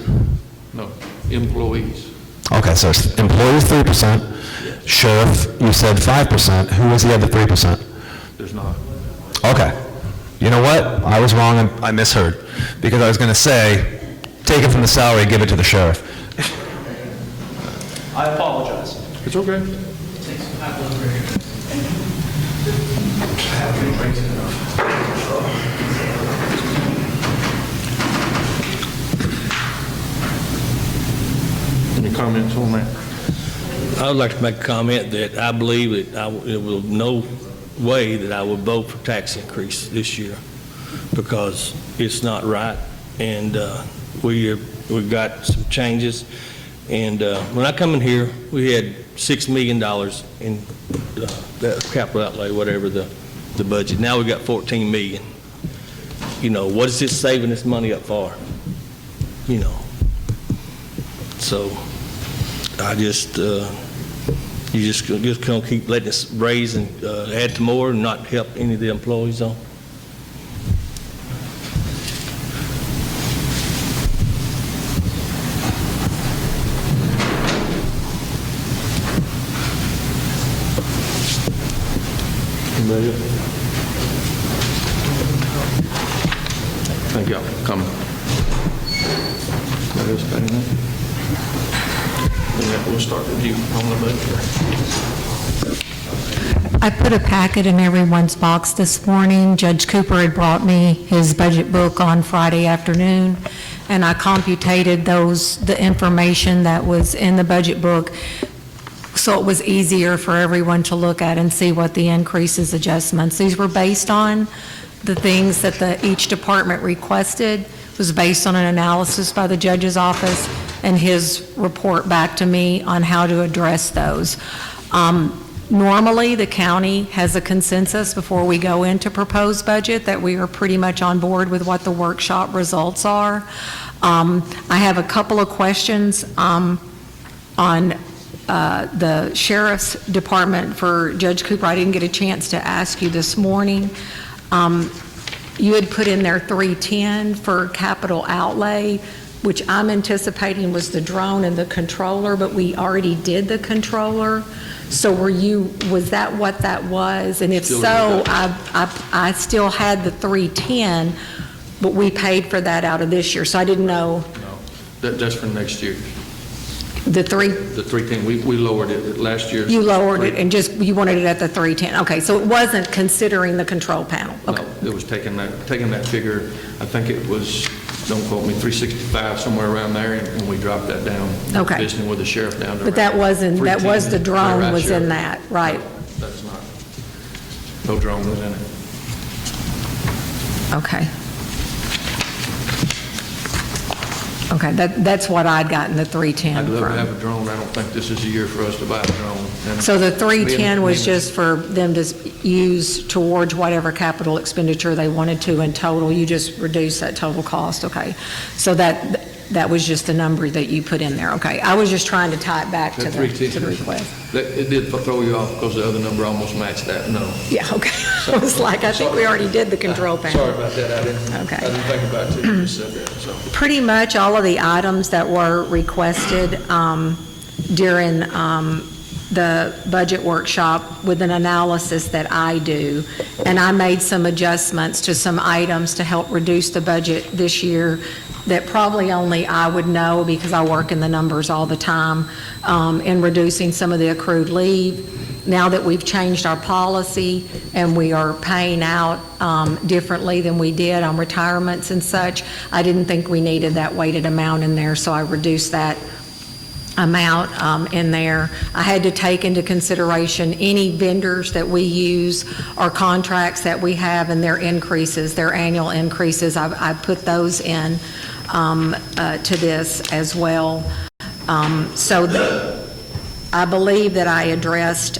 No, employees. Okay, so it's employees 3%. Yes. Sheriff, you said 5%. Who was the other 3%? There's not. Okay. You know what? I was wrong and I misheard. Because I was going to say, take it from the salary, give it to the sheriff. I apologize. It's okay. Any comments on that? I would like to make a comment that I believe that it will no way that I will vote for tax increase this year because it's not right, and we've got some changes. And when I come in here, we had $6 million in the capital outlay, whatever the budget. Now we've got $14 million. You know, what is this saving this money up for? You know, so I just, you just gonna keep letting us raise and add to more and not help any of the employees on? Anybody else? Thank y'all for coming. Anybody else got anything? Then we'll start with you on the budget. I put a packet in everyone's box this morning. Judge Cooper had brought me his budget book on Friday afternoon, and I computated the information that was in the budget book so it was easier for everyone to look at and see what the increases, adjustments. These were based on the things that each department requested. It was based on an analysis by the judge's office and his report back to me on how to address those. Normally, the county has a consensus before we go into proposed budget that we are pretty much on board with what the workshop results are. I have a couple of questions on the Sheriff's Department for Judge Cooper. I didn't get a chance to ask you this morning. You had put in there 310 for capital outlay, which I'm anticipating was the drone and the controller, but we already did the controller. So was that what that was? And if so, I still had the 310, but we paid for that out of this year, so I didn't know. No, that's for next year. The 310, we lowered it last year. You lowered it and you wanted it at the 310. Okay, so it wasn't considering the control panel. Okay. No, it was taking that figure, I think it was, don't quote me, 365, somewhere around there, and we dropped that down. Okay. Visiting with the sheriff down there. But that was the drone was in that, right? No, that's not. No drone was in it. Okay. Okay, that's what I'd gotten the 310 I'd love from. to have a drone. I don't think this is a year for us to buy a drone. And So the 310 was me- just for them to use towards whatever capital expenditure they wanted to in total. You just reduced that total cost, okay? So that was just the number that you put in there, okay? I was just trying to tie it back to That the 310, request. It did throw you off because the other number almost matched that, no. Yeah, okay. I was like, I think we already did the control panel. Sorry about that, I didn't think about it until you just said that, so. Pretty much all of the items that were requested during the budget workshop with an analysis that I do, and I made some adjustments to some items to help reduce the budget this year that probably only I would know because I work in the numbers all the time, in reducing some of the accrued leave. Now that we've changed our policy and we are paying out differently than we did on retirements and such, I didn't think we needed that weighted amount in there, so I reduced that amount in there. I had to take into consideration any vendors that we use or contracts that we have and their increases, their annual increases. I put those in to this as well. So I believe that I addressed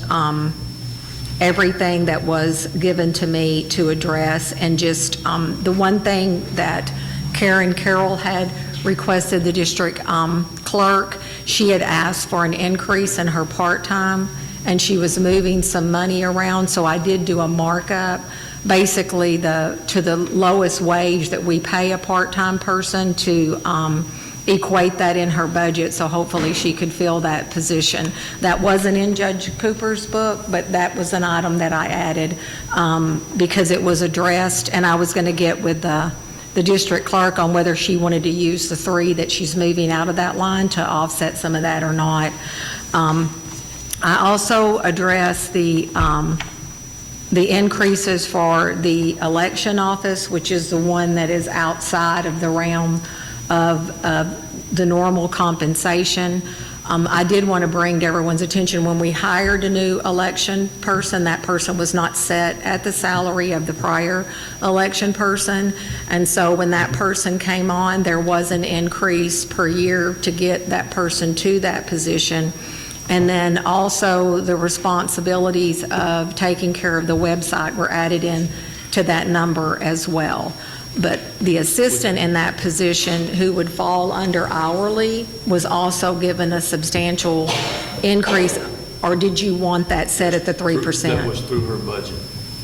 everything that was given to me to address, and just the one thing that Karen Carroll had requested, the district clerk, she had asked for an increase in her part-time, and she was moving some money around, so I did do a markup, basically to the lowest wage that we pay a part-time person to equate that in her budget, so hopefully she could fill that position. That wasn't in Judge Cooper's book, but that was an item that I added because it was addressed, and I was going to get with the district clerk on whether she wanted to use the 3 that she's moving out of that line to offset some of that or not. I also addressed the increases for the election office, which is the one that is outside of the realm of the normal compensation. I did want to bring to everyone's attention, when we hired a new election person, that person was not set at the salary of the prior election person. And so when that person came on, there was an increase per year to get that person to that position. And then also the responsibilities of taking care of the website were added in to that number as well. But the assistant in that position, who would fall under hourly, was also given a substantial increase. Or did you want that set at the 3%? That was through her budget.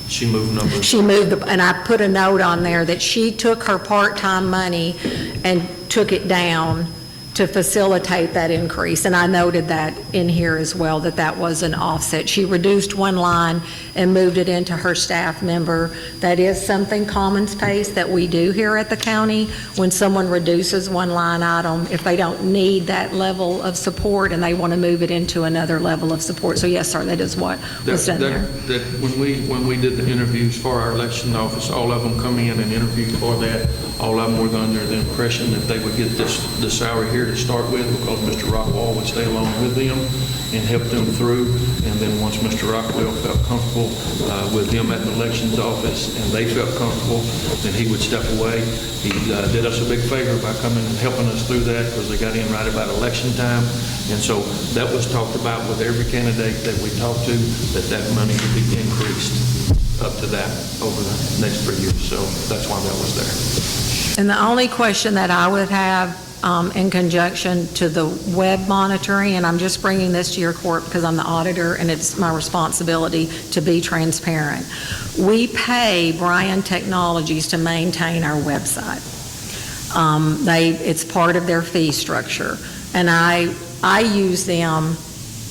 She moved numbers. She moved, and I put a note on there that she took her part-time money and took it down to facilitate that increase. And I noted that in here as well, that was an offset. She reduced one line and moved it into her staff member. That is something common space that we do here at the county. When someone reduces one line item, if they don't need that level of support and they want to move it into another level of support. So yes, sir, that is what was done there. That when we did the interviews for our election office, all of them come in and interview for that. All of them were under the impression that they would get the salary here to start with, because Mr. Rockwell would stay along with them and help them through. And then once Mr. Rockwell felt comfortable with them at the elections office and they felt comfortable, then he would step away. He did us a big favor by coming and helping us through that, because they got in right about election time. And so that was talked about with every candidate that we talked to, that money would be increased up to that over the next 3 years. So that's why that was there. And the only question that I would have in conjunction to the web monitoring, and I'm just bringing this to your court because I'm the auditor and it's my responsibility to be transparent. We pay Bryan Technologies to maintain our website. It's part of their fee structure. And I use them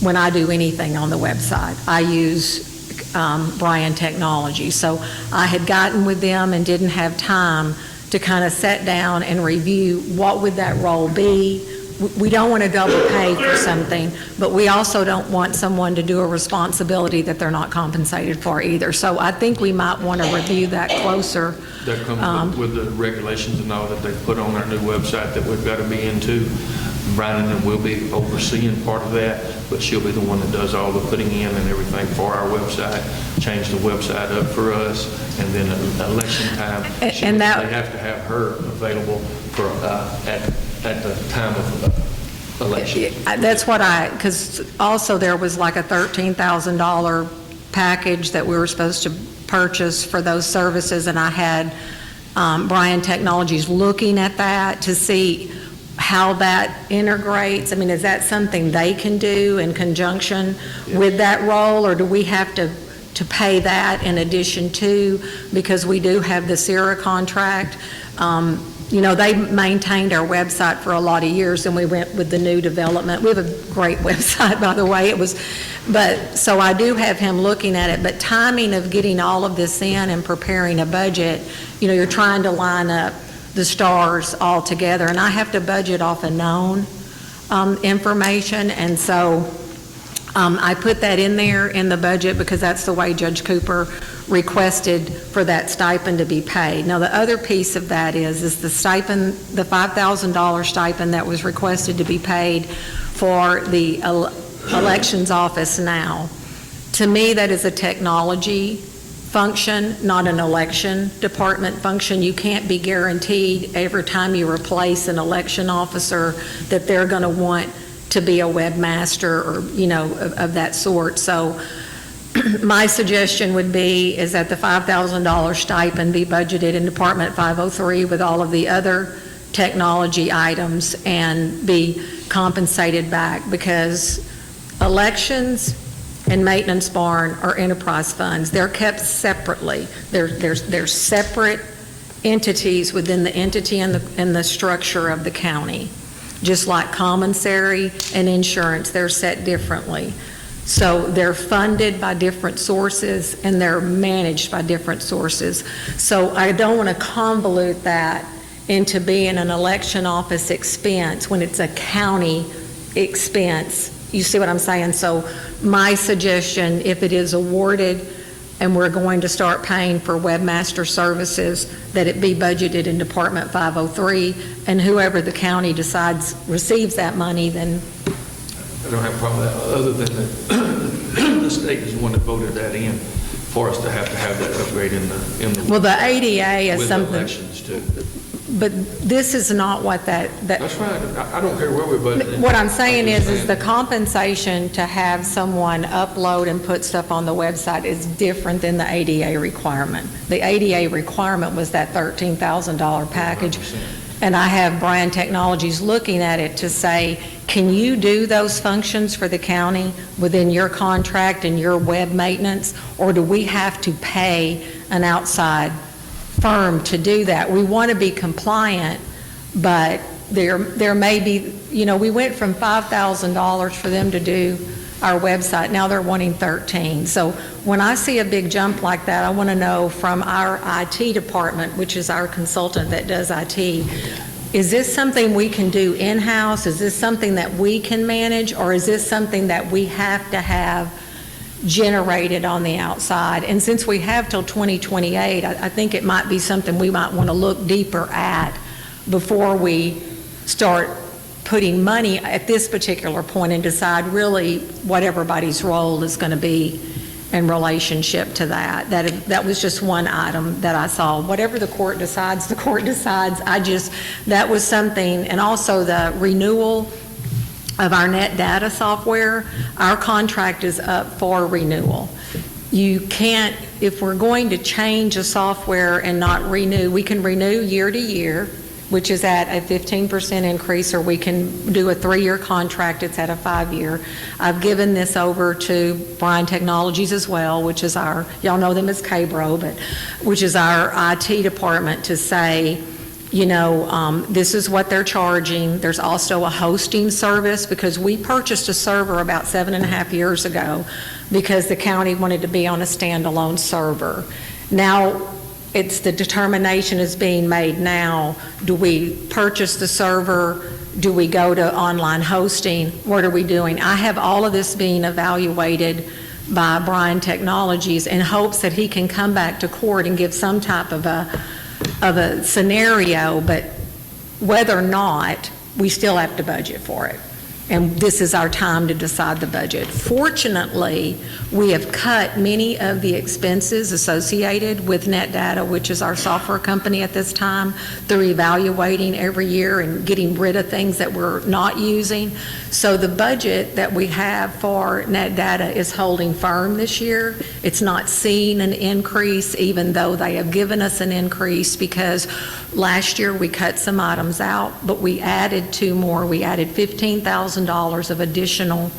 when I do anything on the website. I use Bryan Technologies. So I had gotten with them and didn't have time to kind of sit down and review what would that role be. We don't want to double pay for something, but we also don't want someone to do a responsibility that they're not compensated for either. So I think we might want to review that closer. That comes with the regulations and all that they put on our new website that we've got to be into. Brian and them will be overseeing part of that, but she'll be the one that does all the putting in and everything for our website, change the website up for us, and then election time, they have to have her available for at the time of election. That's what because also there was like a $13,000 package that we were supposed to purchase for those services, and I had Bryan Technologies looking at that to see how that integrates. I mean, is that something they can do in conjunction with that role, or do we have to pay that in addition to, because we do have the CIRA contract? They maintained our website for a lot of years, and we went with the new development. We have a great website, by the way. So I do have him looking at it, but timing of getting all of this in and preparing a budget, you're trying to line up the stars all together, and I have to budget off of known information, and so I put that in there in the budget because that's the way Judge Cooper requested for that stipend to be paid. Now, the other piece of that is the stipend, the $5,000 stipend that was requested to be paid for the elections office now. To me, that is a technology function, not an election department function. You can't be guaranteed every time you replace an election officer that they're going to want to be a webmaster or, of that sort. So my suggestion would be is that the $5,000 stipend be budgeted in Department 503 with all of the other technology items and be compensated back, because elections and maintenance barn are enterprise funds. They're kept separately. They're separate entities within the entity and the structure of the county. Just like commissary and insurance, they're set differently. So they're funded by different sources and they're managed by different sources. So I don't want to convolute that into being an election office expense when it's a county expense. You see what I'm saying? So my suggestion, if it is awarded and we're going to start paying for webmaster services, that it be budgeted in Department 503, and whoever the county decides receives that money, then... I don't have a problem with that, other than that the state is the one that voted that in for us to have that upgrade in the... Well, the ADA is with something... elections too. But this is not what that... That's right. I don't care where we budget. What I'm saying is the compensation to have someone upload and put stuff on the website is different than the ADA requirement. The ADA requirement was that $13,000 package. 100%. And I have Bryan Technologies looking at it to say, can you do those functions for the county within your contract and your web maintenance, or do we have to pay an outside firm to do that? We want to be compliant, but there may be, we went from $5,000 for them to do our website. Now they're wanting 13. So when I see a big jump like that, I want to know from our IT department, which is our consultant that does IT, is this something we can do in-house? Is this something that we can manage? Or is this something that we have to have generated on the outside? And since we have till 2028, I think it might be something we might want to look deeper at before we start putting money at this particular point and decide really what everybody's role is going to be in relationship to that. That was just one item that I saw. Whatever the court decides, the court decides. That was something, and also the renewal of our net data software. Our contract is up for renewal. You can't, if we're going to change a software and not renew, we can renew year to year, which is at a 15% increase, or we can do a 3-year contract, it's at a 5-year. I've given this over to Brian Technologies as well, which is our, y'all know them as KBRO, but which is our IT department, to say, you know, this is what they're charging. There's also a hosting service, because we purchased a server about 7.5 years ago because the county wanted to be on a standalone server. Now, it's the determination is being made now. Do we purchase the server? Do we go to online hosting? What are we doing? I have all of this being evaluated by Brian Technologies in hopes that he can come back to court and give some type of a scenario, but whether or not, we still have to budget for it. And this is our time to decide the budget. Fortunately, we have cut many of the expenses associated with NetData, which is our software company at this time, through evaluating every year and getting rid of things that we're not using. So the budget that we have for NetData is holding firm this year. It's not seeing an increase, even though they have given us an increase, because last year we cut some items out, but we added 2 more. We added $15,000 of additional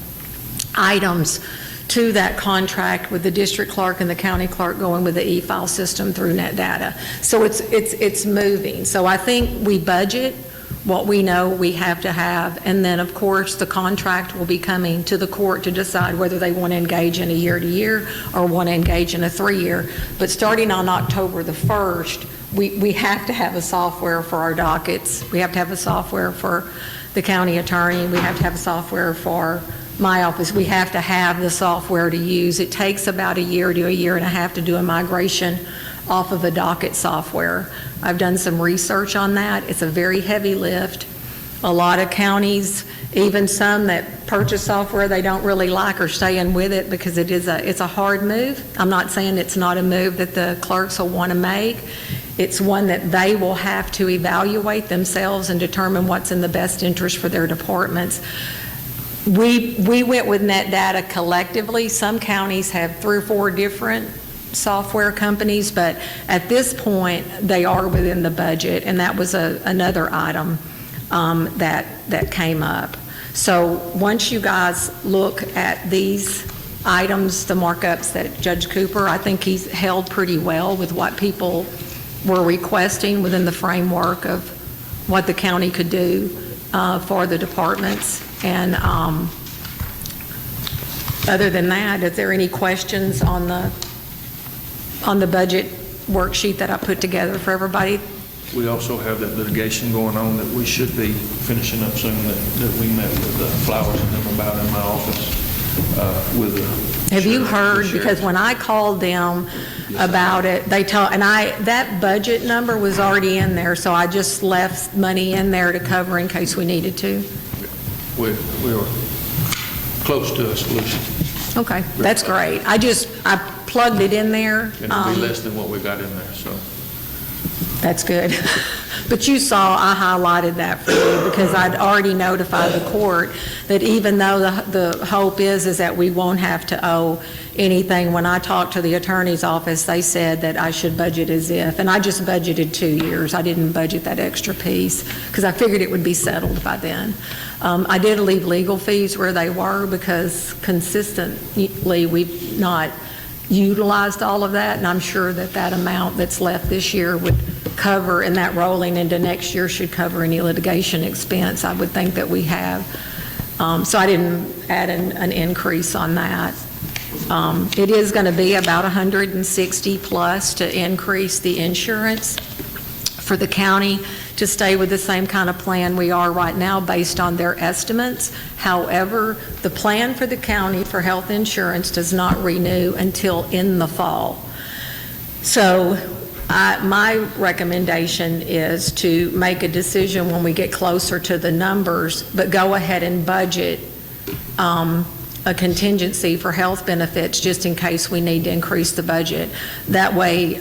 items to that contract, with the district clerk and the county clerk going with the e-file system through NetData. So it's moving. So I think we budget what we know we have to have, and then of course the contract will be coming to the court to decide whether they want to engage in a year-to-year or want to engage in a 3-year. But starting on October the 1st, we have to have a software for our dockets. We have to have a software for the county attorney. We have to have a software for my office. We have to have the software to use. It takes about a year to a year and a half to do a migration off of a docket software. I've done some research on that. It's a very heavy lift. A lot of counties, even some that purchase software they don't really like, are staying with it because it's a hard move. I'm not saying it's not a move that the clerks will want to make. It's one that they will have to evaluate themselves and determine what's in the best interest for their departments. We went with NetData collectively. Some counties have 3 or 4 different software companies, but at this point they are within the budget, and that was another item that came up. So once you guys look at these items, the markups that Judge Cooper, I think he's held pretty well with what people were requesting within the framework of what the county could do for the departments. And other than that, is there any questions on the budget worksheet that I put together for everybody? We also have that litigation going on that we should be finishing up soon, that we met with Flowers and them about in my office with the Have you heard? Because when I called them about it, they told, and that budget number was already in there, so I just left money in there to cover in case we needed to. We were close to a solution. Okay, that's great. I plugged it in there. And it'll be less than what we got in there, so. That's good. But you saw I highlighted that for you because I'd already notified the court that even though the hope is that we won't have to owe anything, when I talked to the attorney's office, they said that I should budget as if, and I just budgeted 2 years. I didn't budget that extra piece because I figured it would be settled by then. I did leave legal fees where they were because consistently we've not utilized all of that, and I'm sure that amount that's left this year would cover, and that rolling into next year should cover any litigation expense I would think that we have So I didn't add an increase on that. It is going to be about 160 plus to increase the insurance for the county to stay with the same kind of plan we are right now based on their estimates. However, the plan for the county for health insurance does not renew until in the fall. So my recommendation is to make a decision when we get closer to the numbers, but go ahead and budget a contingency for health benefits just in case we need to increase the budget. That way,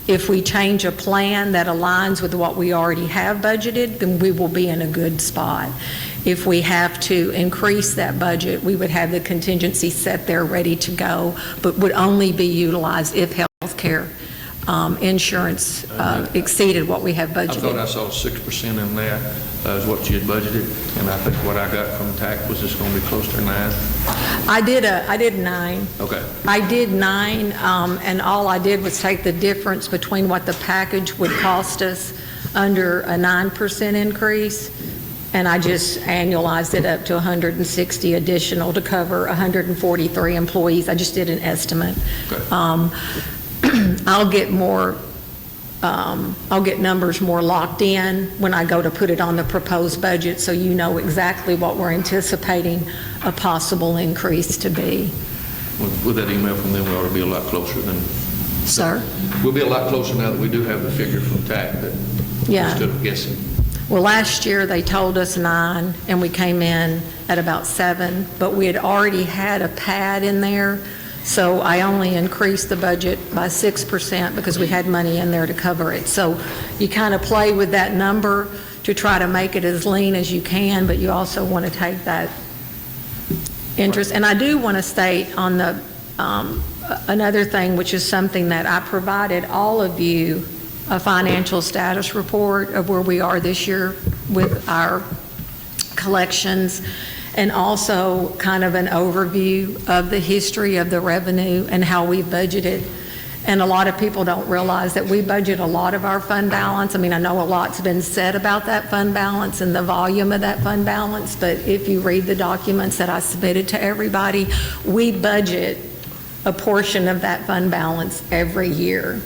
if we change a plan that aligns with what we already have budgeted, then we will be in a good spot. If we have to increase that budget, we would have the contingency set there ready to go, but would only be utilized if health care insurance exceeded what we have budgeted. I thought I saw 6% in there is what you had budgeted, and I think what I got from TAC was just going to be close to 9. I did 9. Okay. I did 9, and all I did was take the difference between what the package would cost us under a 9% increase, and I just annualized it up to 160 additional to cover 143 employees. I just did an estimate. Okay. I'll get numbers more locked in when I go to put it on the proposed budget, so you know exactly what we're anticipating a possible increase to be. With that email from them, we ought to be a lot closer than... Sir? We'll be a lot closer now that we do have the figure from TAC that instead of guessing. Well, last year they told us 9, and we came in at about 7, but we had already had a pad in there. So I only increased the budget by 6% because we had money in there to cover it. So you kind of play with that number to try to make it as lean as you can, but you also want to take that interest. And I do want to state on the another thing, which is something that I provided all of you, a financial status report of where we are this year with our collections, and also kind of an overview of the history of the revenue and how we budgeted. And a lot of people don't realize that we budget a lot of our fund balance. I mean, I know a lot's been said about that fund balance and the volume of that fund balance, but if you read the documents that I submitted to everybody, we budget a portion of that fund balance every year.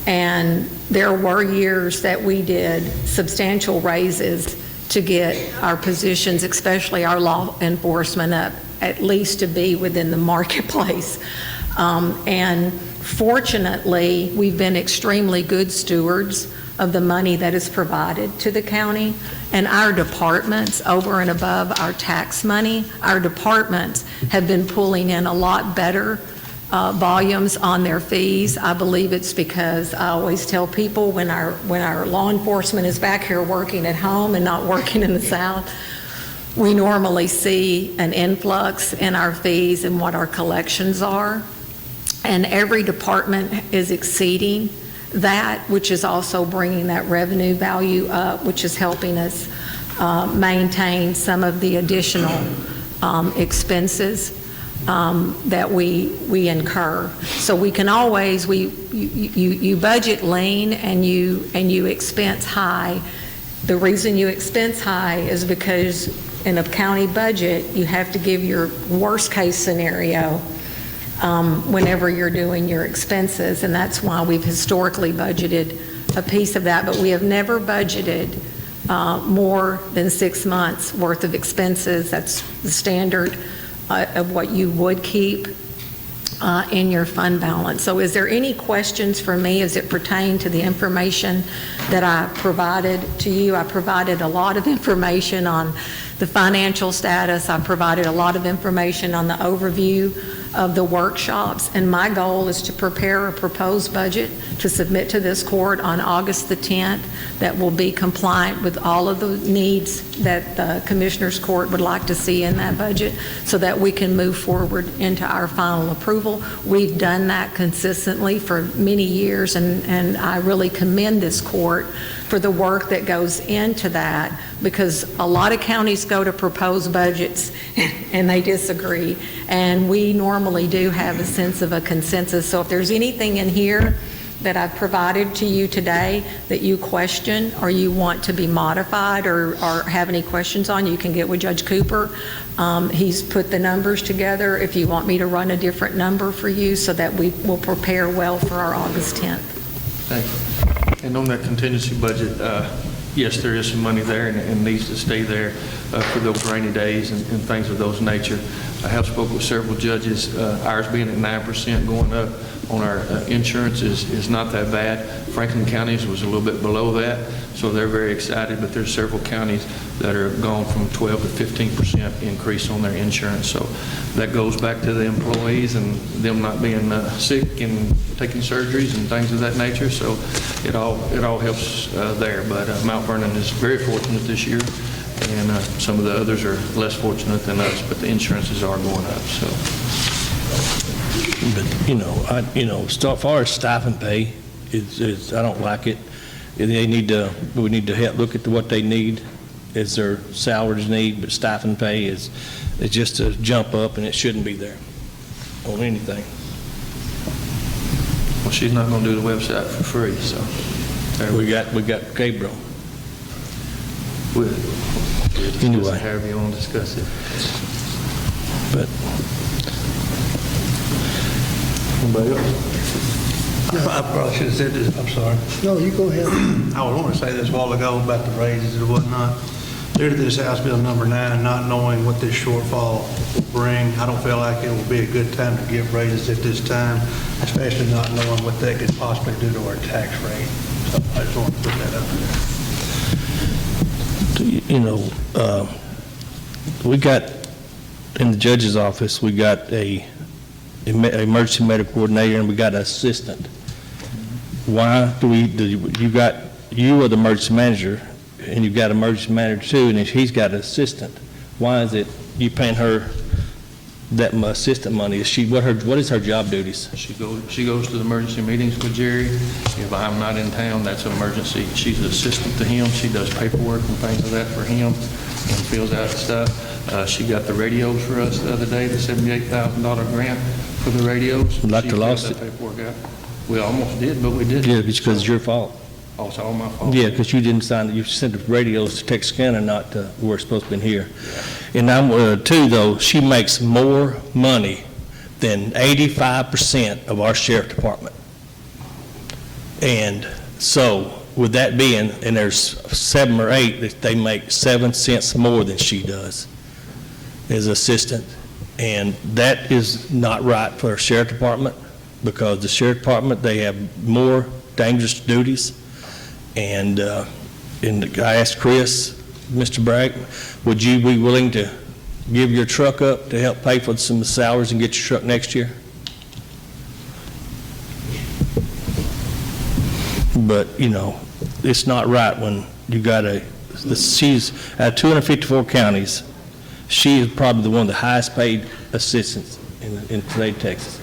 And there were years that we did substantial raises to get our positions, especially our law enforcement, up at least to be within the marketplace. And fortunately, we've been extremely good stewards of the money that is provided to the county, and our departments, over and above our tax money, our departments have been pulling in a lot better volumes on their fees. I believe it's because I always tell people when our law enforcement is back here working at home and not working in the South, we normally see an influx in our fees and what our collections are. And every department is exceeding that, which is also bringing that revenue value up, which is helping us maintain some of the additional expenses that we incur. So we can always, you budget lean and you expense high. The reason you expense high is because in a county budget, you have to give your worst case scenario whenever you're doing your expenses, and that's why we've historically budgeted a piece of that, but we have never budgeted more than 6 months worth of expenses. That's the standard of what you would keep in your fund balance. So is there any questions for me as it pertains to the information that I provided to you? I provided a lot of information on the financial status. I provided a lot of information on the overview of the workshops, and my goal is to prepare a proposed budget to submit to this court on August the 10th that will be compliant with all of the needs that the Commissioners Court would like to see in that budget so that we can move forward into our final approval. We've done that consistently for many years, and I really commend this court for the work that goes into that, because a lot of counties go to propose budgets and they disagree, and we normally do have a sense of a consensus. So if there's anything in here that I've provided to you today that you question or you want to be modified or have any questions on, you can get with Judge Cooper. He's put the numbers together if you want me to run a different number for you so that we will prepare well for our August 10th. Thank you. And on that contingency budget, yes, there is some money there and needs to stay there for those rainy days and things of those nature. I have spoken with several judges. Ours being at 9% going up on our insurance is not that bad. Franklin County's was a little bit below that, so they're very excited, but there's several counties that are gone from 12 to 15% increase on their insurance. So that goes back to the employees and them not being sick and taking surgeries and things of that nature. So it all helps there. But Mount Vernon is very fortunate this year, and some of the others are less fortunate than us, but the insurances are going up. So. But, as far as stipend pay, I don't like it. We need to help look at what they need as their salaries need, but stipend pay is just a jump up, and it shouldn't be there on anything. Well, she's not going to do the website for free, so. We got Gabriel. Anyway. However you want to discuss it. But. Anybody else? I probably should have said this, I'm sorry. No, you go ahead. I was going to say this a while ago about the raises and whatnot. Due to this House Bill number 9, not knowing what this shortfall will bring, I don't feel like it will be a good time to give raises at this time, especially not knowing what they could possibly do to our tax rate. So I just want to put that up there. We got, in the judge's office, we got a emergency medical coordinator and we got an assistant. Why do you are the emergency manager and you've got an emergency manager too, and he's got an assistant. Why is it you paying her that assistant money? What is her job duties? She goes to the emergency meetings with Jerry. If I'm not in town, that's an emergency. She's an assistant to him. She does paperwork and things of that for him and fills out stuff. She got the radios for us the other day, the $78,000 grant for the radios. Like she the lawsuit. That paperwork out. We almost did, but we didn't. Yeah, it's because it's your fault. Oh, it's all my fault. Yeah, because you didn't sign it. You sent the radios to Texarkana, not to where it's supposed to be in here. And I'm too, though, she makes more money than 85% of our sheriff department. And so, with that being, and there's 7 or 8 that they make 7 cents more than she does as assistant. And that is not right for our sheriff department, because the sheriff department, they have more dangerous duties. And I asked Chris, Mr. Bragg, would you be willing to give your truck up to help pay for some salaries and get your truck next year? But, it's not right when you got she's out of 254 counties, she is probably the one of the highest paid assistants in the state of Texas.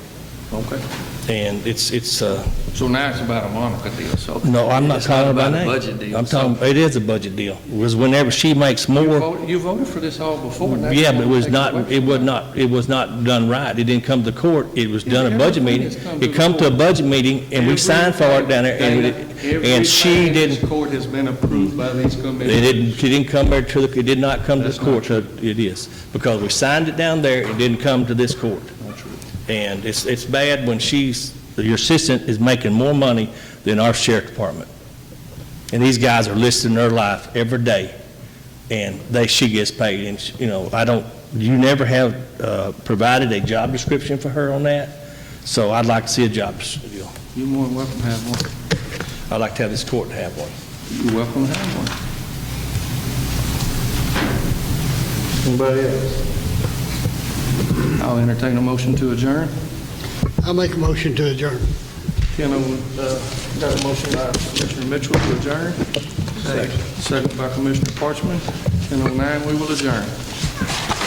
Okay. And it's so now it's about a Monica deal. So no, I'm not talking about a that. budget deal. I'm talking. It is a budget deal. Because whenever she makes more, You voted for this all before. Now yeah, but it was not. It was not done right. It didn't come to the court. It was done at a budget meeting. It come to a budget meeting, and we signed for it down there, and she didn't. This court has been approved by these committees. It didn't come there to the. It did not come to the court. It is because we signed it down there. It didn't come to this court. And it's bad when your assistant is making more money than our sheriff department. And these guys are risking their life every day, and she gets paid. And, you never have provided a job description for her on that, so I'd like to see a job deal. You're more than welcome to have one. I'd like to have this court to have one. You're welcome to have one. Anybody else? I'll entertain a motion to adjourn. I'll make a motion to adjourn. Got a motion by Commissioner Mitchell to adjourn. Second by Commissioner Parchman. 10:09, we will adjourn.